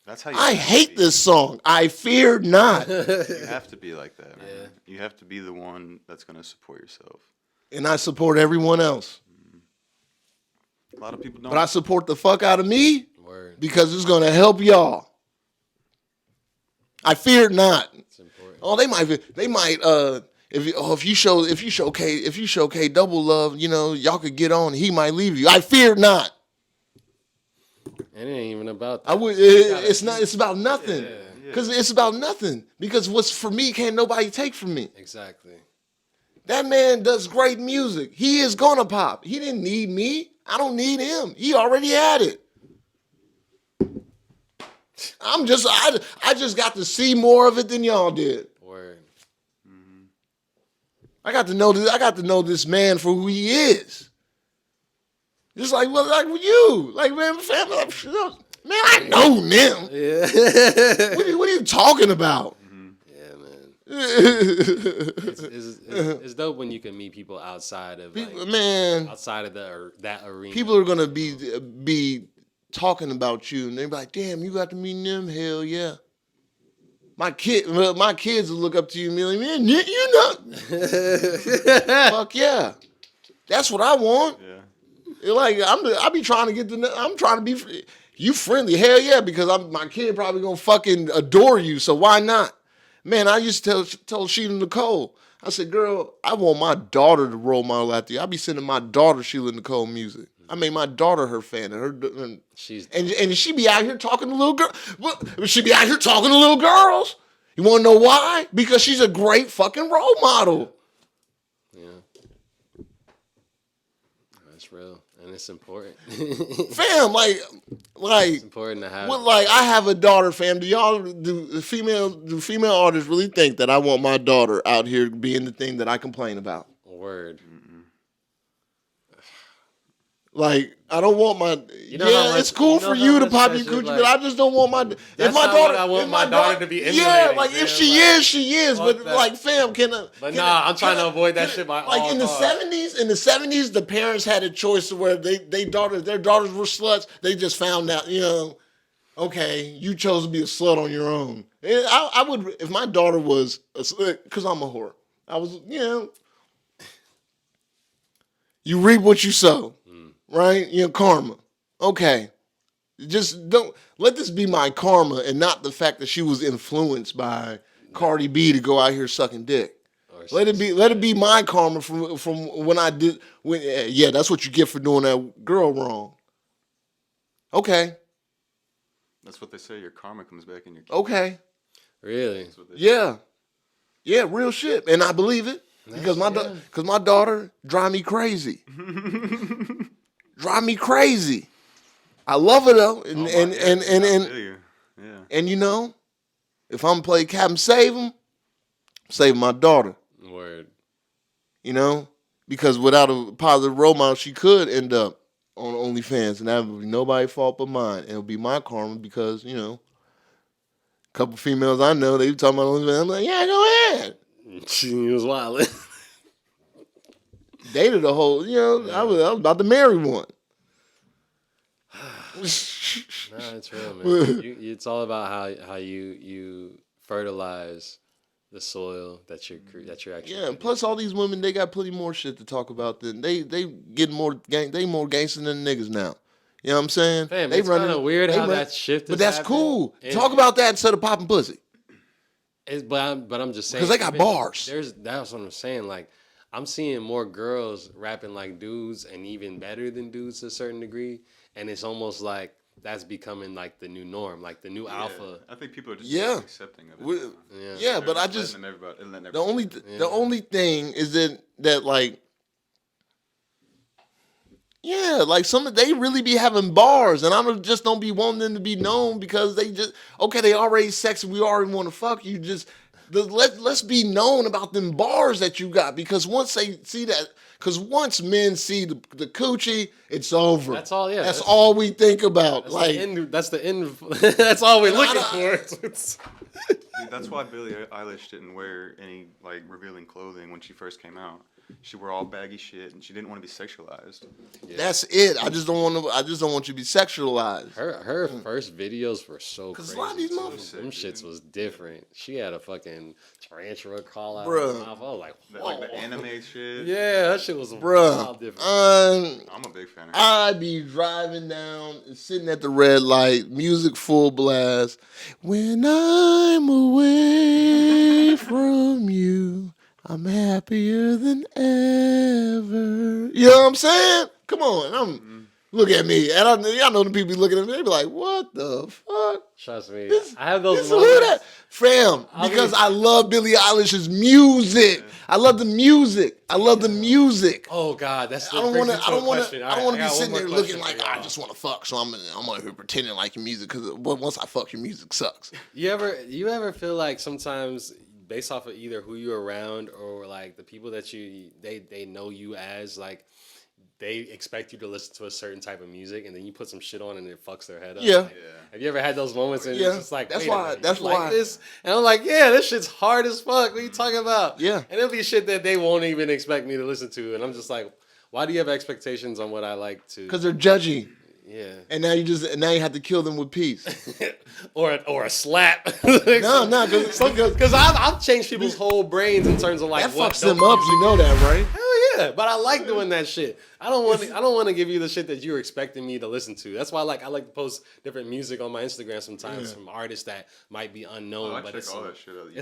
That's how I hate this song. I fear not. You have to be like that, man. Yeah. You have to be the one that's going to support yourself. And I support everyone else. A lot of people don't. But I support the fuck out of me. Word. Because it's going to help y'all. I fear not. It's important. Oh, they might if you show K double love, y'all could get on. He might leave you. I fear not. It ain't even about that. It's about nothing. Because it's about nothing. Because what's for me can't nobody take from me. Exactly. That man does great music. He is gonna pop. He didn't need me. I don't need him. He already had it. I just got to see more of it than y'all did. Word. I got to know this man for who he is. Just like with you. Like, man, family, man, I know them. Yeah. What are you talking about? Yeah, man. It's dope when you can meet people outside of outside of that arena. People are gonna be talking about you, and they're like, "Damn, you got to meet them? Hell yeah!" My kids will look up to you and be like, "Man, you know, fuck yeah, that's what I want." Yeah, like I be trying to get to. I'm trying to be you friendly. Hell yeah, because my kid probably gonna fucking adore you. So why not? Man, I used to tell Sheila Nicole. I said, girl, I want my daughter to roll my lap to you. I be sending my daughter Sheila Nicole music. I made my daughter her fan, and she be out here talking to little girls. She be out here talking to little girls. You want to know why? Because she's a great fucking role model. Yeah. That's real. And it's important. Fam, It's important to have. Well, I have a daughter, fam. Do female artists really think that I want my daughter out here being the thing that I complain about? Word. Like, I don't want my. It's cool for you to pop your coochie, but I just don't want my. If my daughter, I want my daughter to be emulating. Yeah, like if she is, she is. But like, fam, I'm trying to avoid that shit by all like in the '70s. In the '70s, the parents had a choice to where their daughters were sluts. They just found out, okay, you chose to be a slut on your own. And I would, if my daughter was a slut, because I'm a whore. I was, you reap what you sow. Right? Karma. Okay. Just don't let this be my karma and not the fact that she was influenced by Cardi B to go out here sucking dick. Let it be my karma from when I did that's what you get for doing that girl wrong. Okay. That's what they say. Your karma comes back in your kid. Okay. Really? Yeah. Yeah, real shit. And I believe it. Because my daughter drive me crazy. Drive me crazy. I love her though, and if I'm playing Captain Save him, save my daughter. Word. Because without a positive role model, she could end up on OnlyFans, and that would be nobody's fault but mine. And it would be my karma because a couple females I know they were talking about OnlyFans. I'm like, yeah, go ahead. She was wild. Dated a whole, I was about to marry one. No, it's real, man. It's all about how you fertilize the soil that you're actually. Yeah, and plus all these women, they got plenty more shit to talk about than they get more gangster than niggas now. You know what I'm saying? Fam, it's kind of weird how that shift is. But that's cool. Talk about that instead of popping pussy. But I'm just saying because they got bars. That's what I'm saying. Like, I'm seeing more girls rapping like dudes and even better than dudes to a certain degree, and it's almost like that's becoming like the new norm, like the new alpha. I think people are just accepting of it. But I just the only thing is that like. Yeah, like they really be having bars, and I just don't be wanting them to be known because they already sexy, we already want to fuck you. Let's be known about them bars that you got, because once they see that, once men see the coochie, it's over. That's all. Yeah, that's all we think about. That's the end. That's all we're looking for. Dude, that's why Billie Eilish didn't wear any like revealing clothing when she first came out. She wore all baggy shit, and she didn't want to be sexualized. Yeah. That's it. I just don't want you to be sexualized. Her first videos were so crazy. A lot of these motherfuckers, them shits was different. She had a fucking tarantula crawl out of her mouth. I was like, whoa. Like the anime shit. Yeah, that shit was wild different. I'm a big fan of her. I'd be driving down, sitting at the red light, music full blast. When I'm away from you, I'm happier than ever. You know what I'm saying? Come on, look at me. And I know the people be looking at me, they be like, what the fuck? Trust me. I have those moments. Fam, because I love Billie Eilish's music. I love the music. Oh God, that's. I don't want to be sitting there looking like I just want to fuck, so I'm out here pretending like your music, because once I fuck, your music sucks. You ever feel like sometimes, based off of either who you're around or like the people that they know you as, like they expect you to listen to a certain type of music, and then you put some shit on and it fucks their head up. Yeah. Like, have you ever had those moments and it's just like, that's why this? And I'm like, yeah, this shit's hard as fuck. What are you talking about? Yeah. And it'll be shit that they won't even expect me to listen to, and I'm just like, why do you have expectations on what I like to? Because they're judgy. Yeah. And now you have to kill them with peace. or a slap. Because I've changed people's whole brains in terms of like that fucks them up. You know that, right? Hell yeah, but I like doing that shit. I don't want to give you the shit that you're expecting me to listen to. That's why I like to post different music on my Instagram sometimes from artists that might be unknown, but it's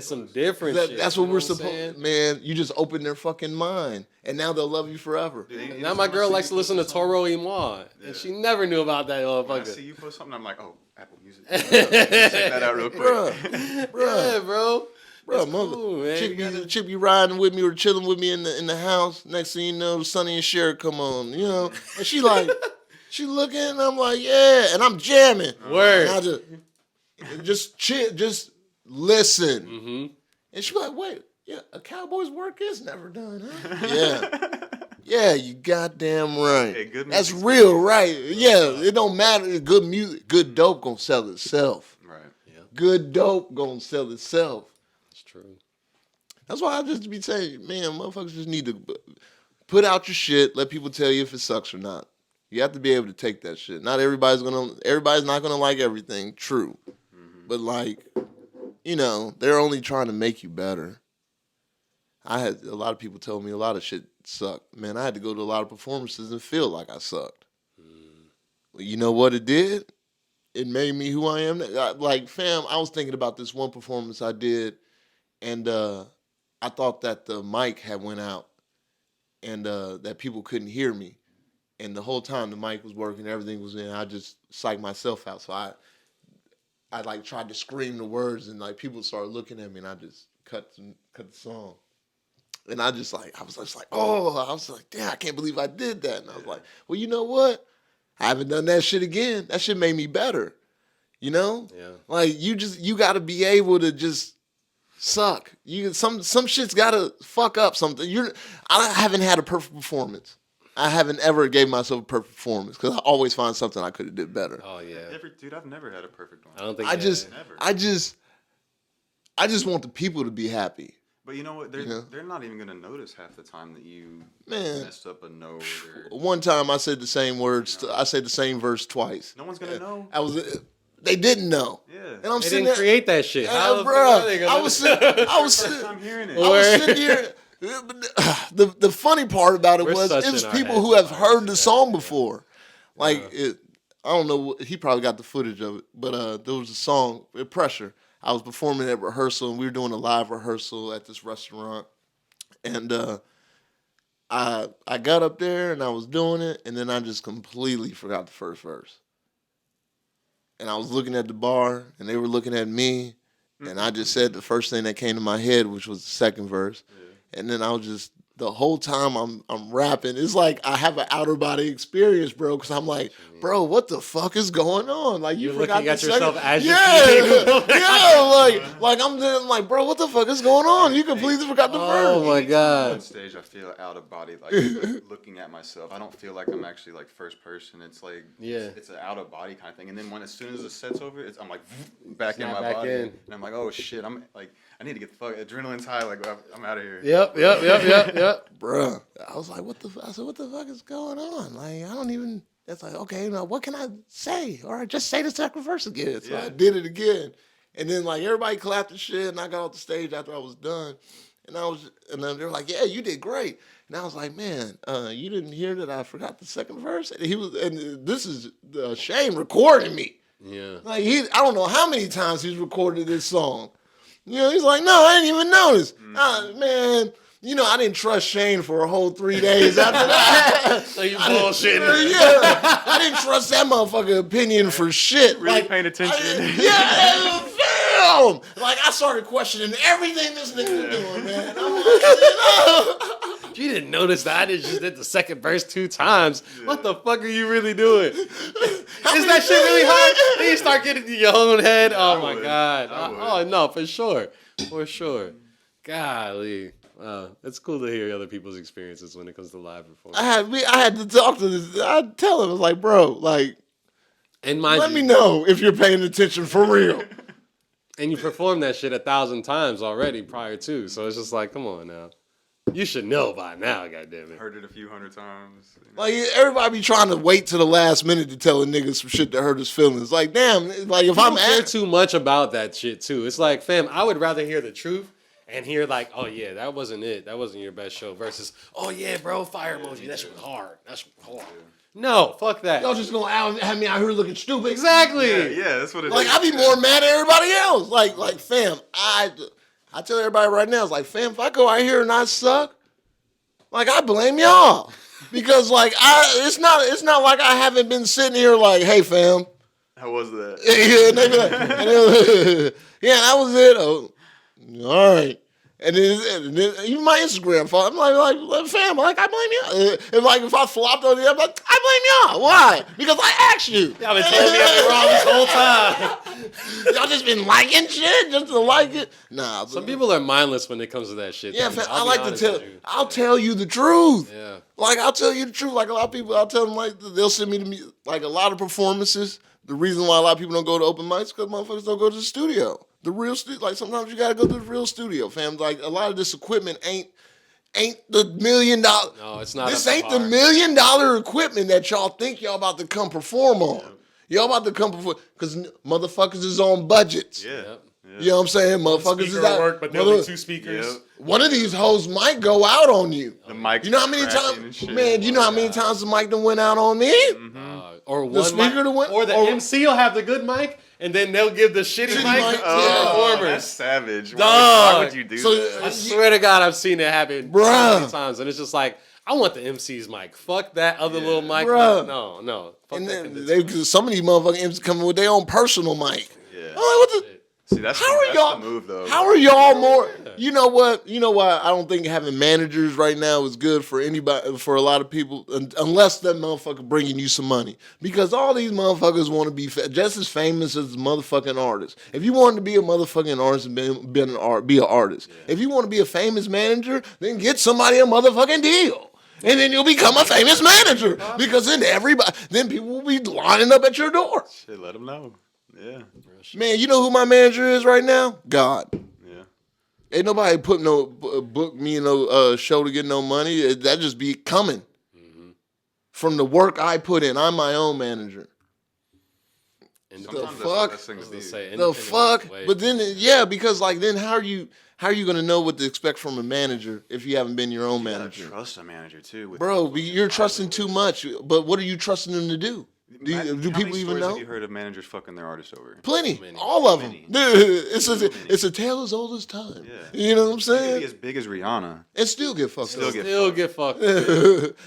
some different shit. That's what we're supposed. Man, you just open their fucking mind, and now they'll love you forever. Dude, now my girl likes to listen to Toro y Moi, and she never knew about that motherfucker. When I see you post something, I'm like, oh, Apple Music. Check that out real quick, bruh. Yeah, bro. Bro, mother, cool, man. chick be riding with me or chilling with me in the house. Next thing you know, Sonny and Cher come on, you know, and she like, she looking, and I'm like, yeah, and I'm jamming. Word. And I just chill, just listen. Mm-hmm. And she be like, wait, yeah, a cowboy's work is never done, huh? Yeah. Yeah, you goddamn right. Hey, good That's music. real, right? Yeah, it don't matter. Good music, good dope gonna sell itself. Right. Yeah, Good dope gonna sell itself. it's true. That's why I just be saying, man, motherfuckers just need to put out your shit. Let people tell you if it sucks or not. You have to be able to take that shit. Not everybody's not gonna like everything. True, but like, you know, they're only trying to make you better. I had a lot of people tell me a lot of shit sucked. Man, I had to go to a lot of performances and feel like I sucked. Well, you know what it did? It made me who I am. Like, fam, I was thinking about this one performance I did, and I thought that the mic had went out, and that people couldn't hear me. And the whole time the mic was working, everything was in. I just psyched myself out. So I like tried to scream the words, and like people started looking at me, and I just cut the song. And I was just like, damn, I can't believe I did that. And I was like, well, you know what? I haven't done that shit again. That shit made me better. You know? Yeah. Like you gotta be able to just suck. Some shit's gotta fuck up something. I haven't had a perfect performance. I haven't ever gave myself a perfect performance because I always find something I could have did better. Oh yeah. Dude, I've never had a perfect one. I don't think I just never. want the people to be happy. But you know what? They're not even gonna notice half the time that you messed up a note. Or One time I said the same words. I said the same verse twice. no one's gonna know. They didn't know. Yeah. And I'm they sitting didn't there, create that shit. How bro. the fuck are they I gonna was First time hearing it. I was sitting here. The funny part about it We're was such it was in our people heads who have about heard the that, song yeah. before. Like I don't know. He probably got the footage of it, but there was a song, Pressure. I was performing at rehearsal, and we were doing a live rehearsal at this restaurant. And I got up there and I was doing it, and then I just completely forgot the first verse. And I was looking at the bar, and they were looking at me, and I just said the first thing that came to my head, which was the second verse. Yeah. And then I was just, the whole time I'm rapping, it's like I have an outer body experience, bro, because I'm like, bro, what the fuck is going on? Like You're forgot looking at the yourself second. as Like I'm like, bro, what the fuck is going on? You completely forgot the verse. Oh my god. On stage, I feel out of body, like looking at myself. I don't feel like I'm actually like first person. It's like it's an out of body kind of thing. And then as soon as the set's over, I'm like back in my body, and I'm like, oh shit, I'm like, I need to get the fuck adrenaline's high. Like I'm out of here. Yep. Bruh. I was like, what the fuck is going on? Like, I don't even, it's like, okay, now what can I say? Or just say the second verse again. So I did it again. And then like everybody clapped and shit, and I got off the stage after I was done. And then they were like, yeah, you did great. And I was like, man, you didn't hear that I forgot the second verse? And this is Shane recording me. Yeah. Like I don't know how many times he's recorded this song. You know, he's like, no, I didn't even notice. Man, you know, I didn't trust Shane for a whole 3 days after that. So you bullshitting. I didn't trust that motherfucking opinion for shit. Really paying attention. Film. Like, I started questioning everything this nigga was doing, man. I'm like, you know. You didn't notice that I just did the second verse 2 times. What the fuck are you really doing? Is that shit really hard? Then you start getting to your own head. Oh my god. Oh no, for sure. Golly. It's cool to hear other people's experiences when it comes to live performance. I had to talk to this. I'd tell him, I was like, bro, like, and let me know if you're paying attention for real. And you performed that shit 1,000 times already prior to, so it's just like, come on now. You should know by now, goddammit. Heard it a few hundred times. You know? Like, everybody be trying to wait to the last minute to tell a nigga some shit that hurt his feelings. Like, damn, like, if I I'm care too much about that shit, too. It's like, fam, I would rather hear the truth and hear like, oh yeah, that wasn't it. That wasn't your best show. Versus, oh yeah, bro, fire emoji. That shit was hard. That shit was hard. No, fuck that. Y'all just gonna have me out here looking stupid. Exactly. Yeah, that's what it is. Like, I be more mad at everybody else. Like, fam, I tell everybody right now, it's like, fam, if I go out here and I suck, like, I blame y'all. Because, like, it's not like I haven't been sitting here like, hey, fam. How was that? Yeah, and they be like, yeah, that was it. Oh, all right. And then even my Instagram, I'm like, fam, like, I blame y'all. And like, if I flopped on you, I'm like, I blame y'all. Why? Because I asked you. Y'all been telling me I've been wrong this whole time. Y'all just been liking shit just to like it. Nah. Some people are mindless when it comes to that shit. Yeah, though. fam, I like to tell. I'll tell you the truth. Yeah. Like, I'll tell you the truth. Like, a lot of people, I'll tell them, like, they'll send me to like a lot of performances. The reason why a lot of people don't go to open mics is because motherfuckers don't go to the studio. The real studio, like, sometimes you gotta go to the real studio, fam. Like, a lot of this equipment ain't the $1 million. No, it's not. This ain't the $1 million equipment that y'all think y'all about to come perform on. Y'all about to come perform because motherfuckers is on budgets. Yeah. Yep. You know what I'm saying? Motherfuckers is out. work, but there'll be 2 speakers. Yep. One of these hoes might go out on you. The mic. You know how many times, man? You know how many times the mic done went out on me? Or The one speaker mic, to win- or the or- MC will have the good mic, and then they'll give the shitty mic mic, to the yeah. performers. That's savage. Dog. Why would you do So- that? I swear to God, I've seen it happen so Bruh. many times, and it's just like, I want the MC's mic. Fuck that other little mic. Bruh. No. Fuck And that then condenser. some of these motherfucking MCs coming with their own personal mic. Yeah. I'm like, what the? See, that's How are that's y'all? the move, though. How are y'all more? You know what? You know why I don't think having managers right now is good for anybody, for a lot of people, unless that motherfucker bringing you some money. Because all these motherfuckers want to be just as famous as the motherfucking artist. If you want to be a motherfucking artist and be an artist. If you want to be a famous manager, then get somebody a motherfucking deal. And then you'll become a famous manager. Because then people will be lining up at your door. Shit, let them know. Yeah. Man, you know who my manager is right now? God. Yeah. Ain't nobody put no book me in no show to get no money. That just be coming from the work I put in. I'm my own manager. And The Sometimes fuck? that's the best thing to do. say, The independent fuck? way. But then, yeah, because like then how are you gonna know what to expect from a manager if you haven't been your own You gotta manager, trust a manager too. With bro? You're trusting too much. But what are you trusting them to do? Do How people many even stories know? Have you heard of managers fucking their artists over? Plenty, Many. all of them. Many. Dude, it's a tale as old as time. Yeah. You know what I'm You could saying? be as big as Rihanna. And still get fucked Still up. get Still fucked. get fucked.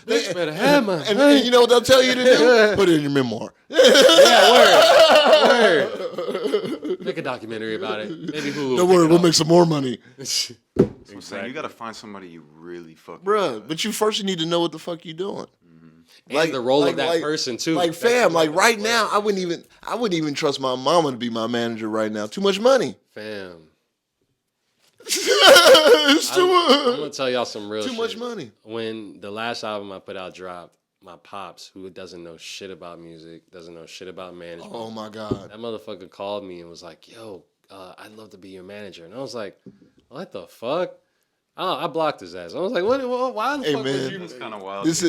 Bitch better have my And you know what they'll tell you to do? Put it in your memoir. word. Make a documentary about it. Maybe Hulu. Don't worry, we'll make some more money. So I'm saying you gotta find somebody you really fucking. Bruh, but you first need to know what the fuck you doing. And the role of that person too. Like fam, like right now, I wouldn't even trust my mama to be my manager right now. Too much money. Fam. It's too I'm much. gonna tell y'all some real shit. Too much money. When the last album I put out dropped, my pops, who doesn't know shit about music, doesn't know shit about management, Oh my God. that motherfucker called me and was like, yo, I'd love to be your manager. And I was like, what the fuck? Oh, I blocked his ass. I was like, what? Why the Hey, fuck man. would you? That's kind of wild. This.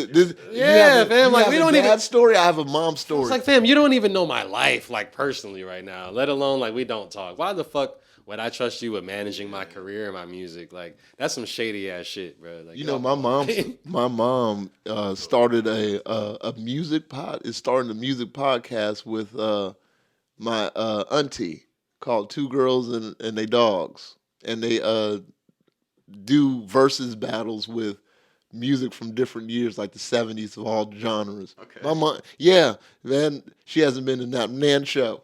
Yeah, fam, like, we don't a even- dad story. I have a mom story. It's like, fam, you don't even know my life, like, personally right now, let alone, like, we don't talk. Why the fuck would I trust you with managing my career and my music? Like, that's some shady-ass shit, bro. Like, You know, my mom started a music pod. Is starting a music podcast with my auntie called Two Girls and They Dogs, and they do versus battles with music from different years, like the 70s of all genres. Okay. My mom, yeah, man, she hasn't been in that Nan show.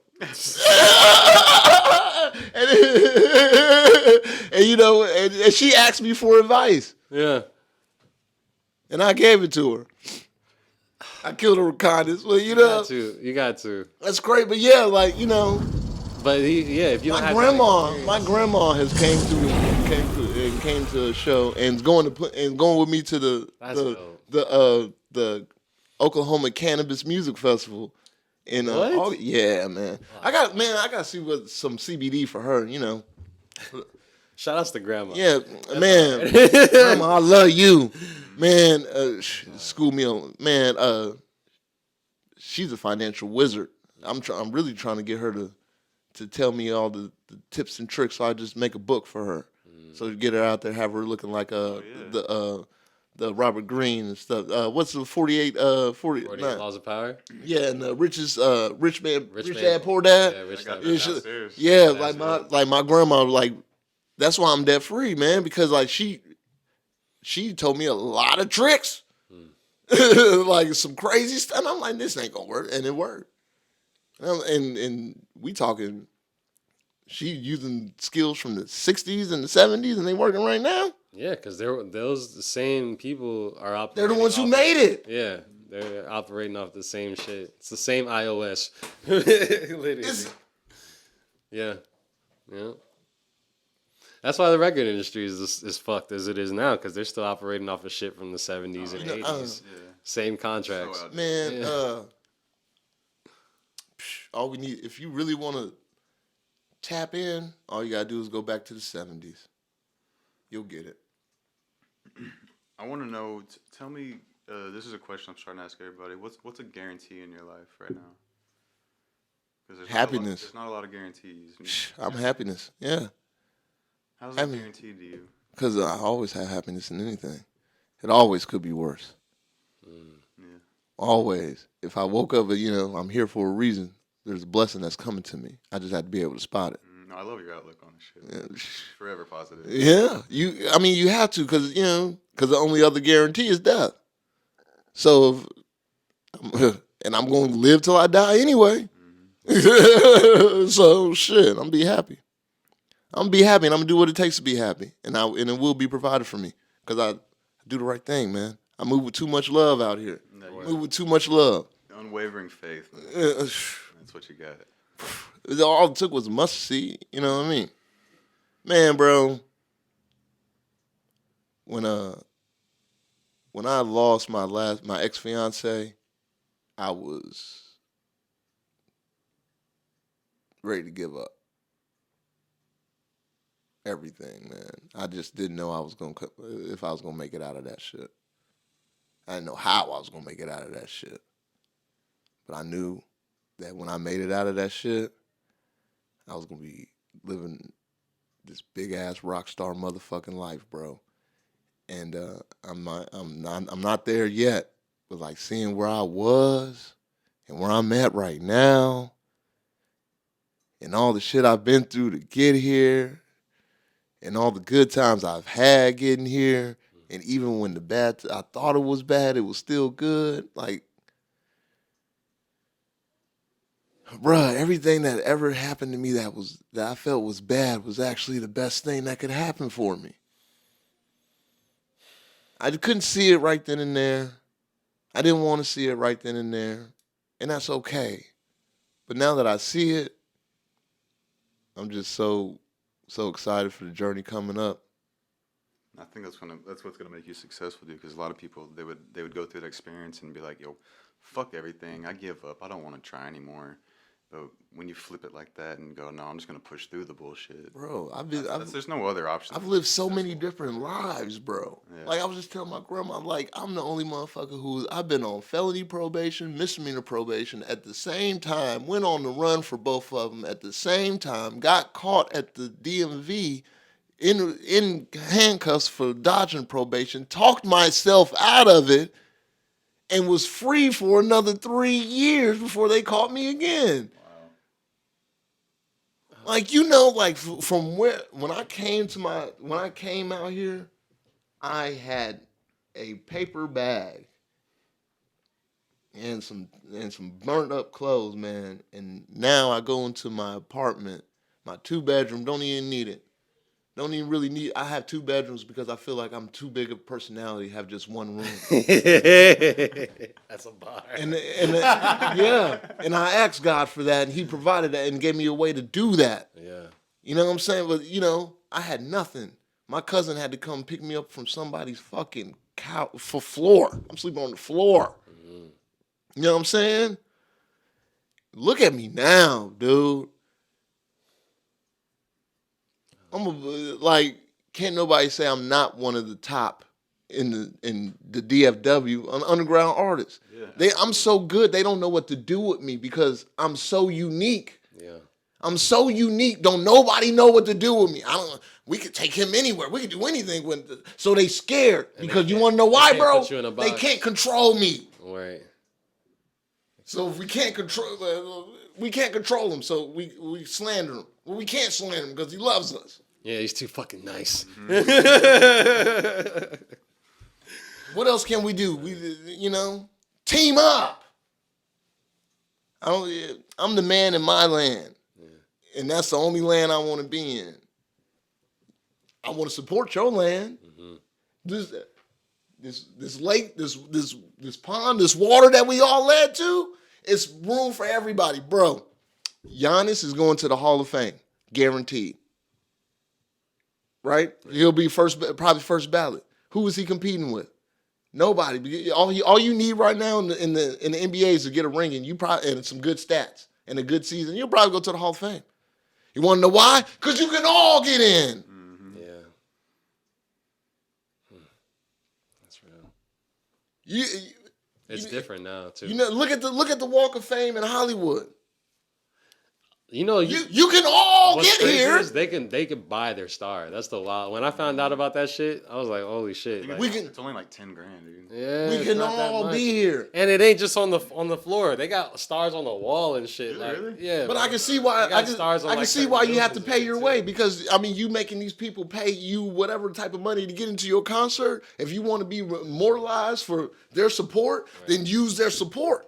and you know, and she asked me for advice. Yeah. And I gave it to her. I killed her with kindness. Well, you know, You got to. that's great. But yeah, like, you know, But if you don't have my grandma has came to a show and is going with me to That's dope. the Oklahoma Cannabis Music Festival. And What? yeah, man. I got to see what some CBD for her, you know. Shout outs to grandma. Yeah, man. Grandma, I love you. Man, school meal. Man, she's a financial wizard. I'm really trying to get her to tell me all the tips and tricks so I just make a book for her. So to get her out there, have her looking like the Robert Greene and stuff. What's the 48 Laws of Power? Yeah, and the rich dad, poor dad. Yeah, rich dad. Yeah, like my grandma, like that's why I'm debt free, man, because like she told me a lot of tricks. Like some crazy stuff. And I'm like, this ain't gonna work. And it worked. And we talking, she using skills from the 60s and the 70s and they working right now. Yeah, because the same people are operating. They're the ones who made it. Yeah, they're operating off the same shit. It's the same iOS. Literally. Yeah. That's why the record industry is fucked as it is now, because they're still operating off of shit from the 70s and 80s. Same contracts. Man, all we need, if you really want to tap in, all you got to do is go back to the 70s. You'll get it. I want to know, tell me, this is a question I'm trying to ask everybody. What's a guarantee in your life right now? Happiness. There's not a lot of guarantees. I'm happiness, yeah. How's that guaranteed to you? Because I always have happiness in anything. It always could be worse. Yeah. Always. If I woke up and, I'm here for a reason, there's a blessing that's coming to me. I just have to be able to spot it. No, I love your outlook on this shit. Yeah. Forever positive. Yeah. You have to, because the only other guarantee is death. So, and I'm going to live till I die anyway. So, shit, I'm going to be happy. I'm going to be happy, and I'm going to do what it takes to be happy. And it will be provided for me, because I do the right thing, man. I move with too much love out here. Move with too much love. Unwavering faith. That's what you got. All it took was a mustard seed. You know what I mean? Man, bro. When I lost my ex-fiance, I was ready to give up everything, man. I just didn't know if I was gonna make it out of that shit. I didn't know how I was gonna make it out of that shit. But I knew that when I made it out of that shit, I was gonna be living this big ass rock star motherfucking life, bro. And I'm not there yet, but like seeing where I was and where I'm at right now, and all the shit I've been through to get here, and all the good times I've had getting here, and even when I thought it was bad, it was still good. Like, bruh, everything that ever happened to me that I felt was bad was actually the best thing that could happen for me. I couldn't see it right then and there. I didn't want to see it right then and there, and that's okay. But now that I see it, I'm just so excited for the journey coming up. I think that's what's gonna make you successful, dude. Because a lot of people they would go through that experience and be like, "Yo, fuck everything. I give up. I don't want to try anymore." But when you flip it like that and go, "No, I'm just gonna push through the bullshit." Bro, there's no other option. I've lived so many different lives, bro. Yeah. Like I was just telling my grandma, like I'm the only motherfucker I've been on felony probation, misdemeanor probation at the same time, went on the run for both of them at the same time, got caught at the DMV in handcuffs for dodging probation, talked myself out of it, and was free for another 3 years before they caught me again. Like, like from when I came out here, I had a paper bag and some burnt up clothes, man. And now I go into my apartment, my 2-bedroom, don't even need it. Don't even really need. I have 2 bedrooms because I feel like I'm too big a personality to have just one room. That's a bar. And yeah, and I asked God for that, and He provided that and gave me a way to do that. Yeah. You know what I'm saying? But I had nothing. My cousin had to come pick me up from somebody's fucking floor. I'm sleeping on the floor. Mm-hmm. You know what I'm saying? Look at me now, dude. Can't nobody say I'm not one of the top in the DFW, an underground artist. Yeah. I'm so good, they don't know what to do with me because I'm so unique. Yeah. I'm so unique. Don't nobody know what to do with me. We could take him anywhere. We could do anything with it. So they scared because you want to know why, bro? They can't control me. Right. So if we can't control him. So we slander him. Well, we can't slander him because he loves us. Yeah, he's too fucking nice. Mm-hmm. What else can we do? Team up. I'm the man in my land. Yeah. And that's the only land I want to be in. I want to support your land. Mm-hmm. This lake, this pond, this water that we all led to, it's room for everybody. Bro, Giannis is going to the Hall of Fame. Guaranteed. Right? He'll be probably first ballot. Who is he competing with? Nobody. All you need right now in the NBA is to get a ring and some good stats and a good season. You'll probably go to the Hall of Fame. You want to know why? Because you can all get in. Mm-hmm. Yeah. That's real. It's different now too. Look at the Walk of Fame in Hollywood. You can all get here. They can buy their star. That's the wild. When I found out about that shit, I was like, holy shit. It's only like $10,000, dude. Yeah, we can all be here. And it ain't just on the floor. They got stars on the wall and shit. Really? Yeah. But I can see why I can see why you have to pay your way because you making these people pay you whatever type of money to get into your concert. If you want to be immortalized for their support, then use their support.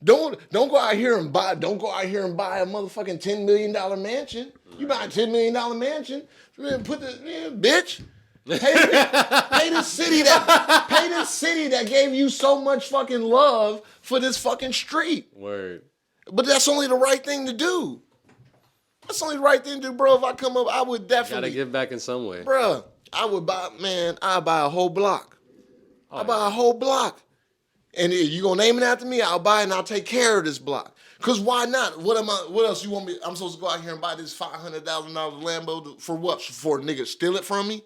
Don't go out here and buy a motherfucking $10 million mansion. You buy a $10 million mansion, bitch. Pay the city that gave you so much fucking love for this fucking street. Word. But that's only the right thing to do. That's only the right thing to do, bro. If I come up, I would definitely gotta give back in some way. Bro, I'd buy a whole block. I'll buy a whole block. And you gonna name it after me? I'll buy it and I'll take care of this block. Cause why not? What else you want me? I'm supposed to go out here and buy this $500,000 Lambo for what? For a nigga steal it from me?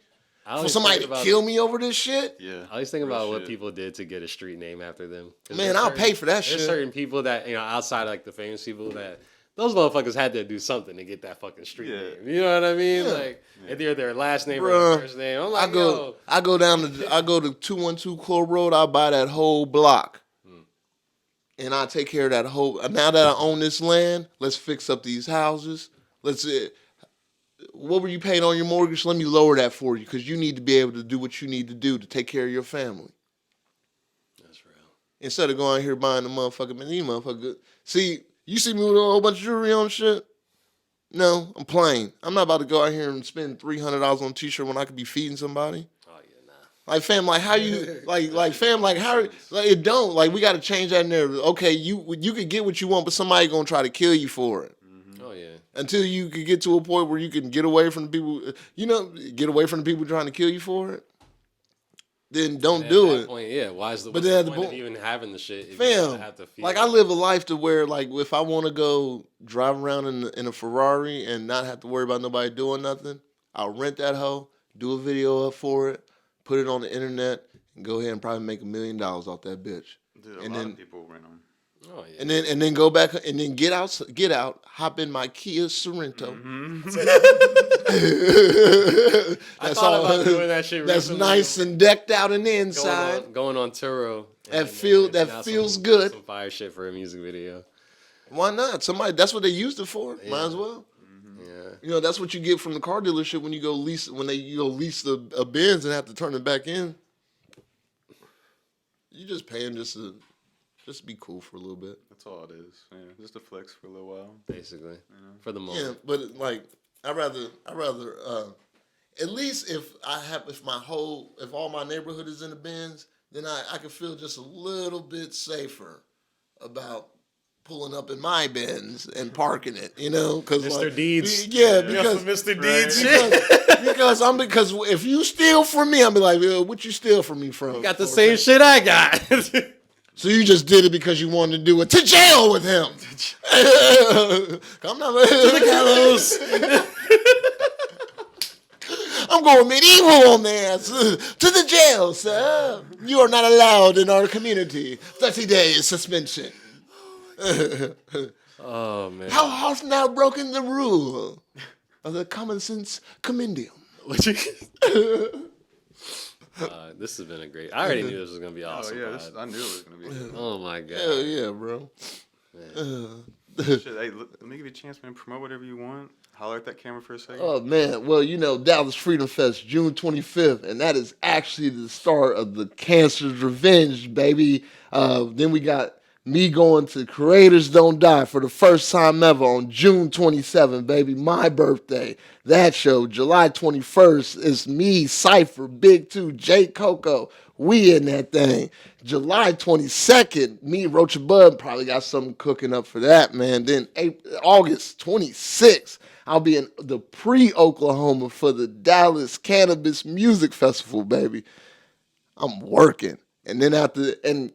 For somebody to kill me over this shit? Yeah. I always think about what people did to get a street name after them. Man, I'll pay for that shit. There's certain people that outside like the famous people that those motherfuckers had to do something to get that fucking street name. You know what I mean? Like either their last name or their first name. I'm like, I go to 212 Club Road. I'll buy that whole block, and I take care of that whole. Now that I own this land, let's fix up these houses. What were you paying on your mortgage? Let me lower that for you because you need to be able to do what you need to do to take care of your family. That's real. Instead of going out here buying the motherfucker. See. You see me with a whole bunch of jewelry on shit? No, I'm plain. I'm not about to go out here and spend $300 on a t-shirt when I could be feeding somebody. Oh yeah, nah. Like fam, like how you it don't. Like we gotta change that narrative. Okay, you could get what you want, but somebody gonna try to kill you for it. Mm-hmm. Oh yeah. Until you could get to a point where you can get away from the people trying to kill you for it. Then don't do it. Point, yeah, why is the point of even having the shit? Fam, like I live a life to where like if I want to go drive around in a Ferrari and not have to worry about nobody doing nothing, I'll rent that hoe, do a video up for it, put it on the internet, and go ahead and probably make $1 million off that bitch. Dude, a lot of people rent them. Oh, yeah. And then go back and then get out, hop in my Kia Sorento. Mm-hmm. That's I thought about doing that shit That's recently. Nice and decked out on the inside. Going on Turo. That feels good. Some fire shit for a music video. Why not? That's what they used it for. Yeah. Might as well. Mm-hmm. Yeah. That's what you get from the car dealership when you go lease a Benz and have to turn it back in. You just paying just to be cool for a little bit. That's all it is. Yeah, just a flex for a little while. Basically, for the moment. Yeah, but like I'd rather at least if all my neighborhood is in the Benz, then I can feel just a little bit safer about pulling up in my Benz and parking it, because Mr. Deeds. Yeah, because Mr. Deeds. Right. Because if you steal from me, I'm be like, what you steal from me from? You got the same shit I got. So you just did it because you wanted to do it to jail with him. I'm not to the gallows. I'm going medieval on there. To the jail, sir. You are not allowed in our community. 30 days suspension. Oh Oh man. How hast now broken the rule of the Kahmencents compendium? This has been a great. I already knew this was gonna be awesome. I knew it was gonna be. Oh my god. Hell yeah, bro. Shit, hey, let me give you a chance, man. Promote whatever you want. Holler at that camera for a second. Oh man, well, Dallas Freedom Fest, June 25th, and that is actually the start of the Cancer's Revenge, baby. Then we got me going to Creators Don't Die for the first time ever on June 27th, baby. My birthday. That show, July 21st, is me, Cypher, Big 2, J. Coco. We in that thing. July 22nd, me, Roach and Bud, probably got something cooking up for that, man. Then August 26th, I'll be in the pre-Oklahoma for the Dallas Cannabis Music Festival, baby. I'm working. And then and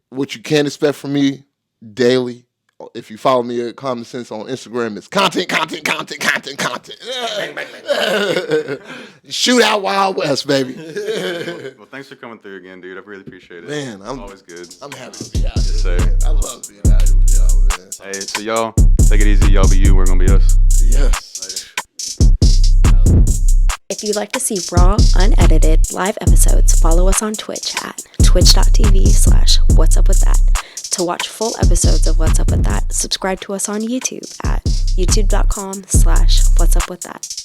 what you can expect from me daily, if you follow me at Kahmencents on Instagram, is content. Bang, bang, bang. Shoot out Wild West, baby. Well, thanks for coming through again, dude. I really appreciate it. Man, I'm always good. I'm happy to be out here. Sir. Man. I love being out here with y'all, man. Hey, so y'all, take it easy. Y'all be you. We're going to be us. Yes. Later. If you'd like to see raw, unedited, live episodes, follow us on Twitch at twitch.tv/whatsupwithdhat. To watch full episodes of What's Up With That, subscribe to us on YouTube at youtube.com/whatsupwithdhat.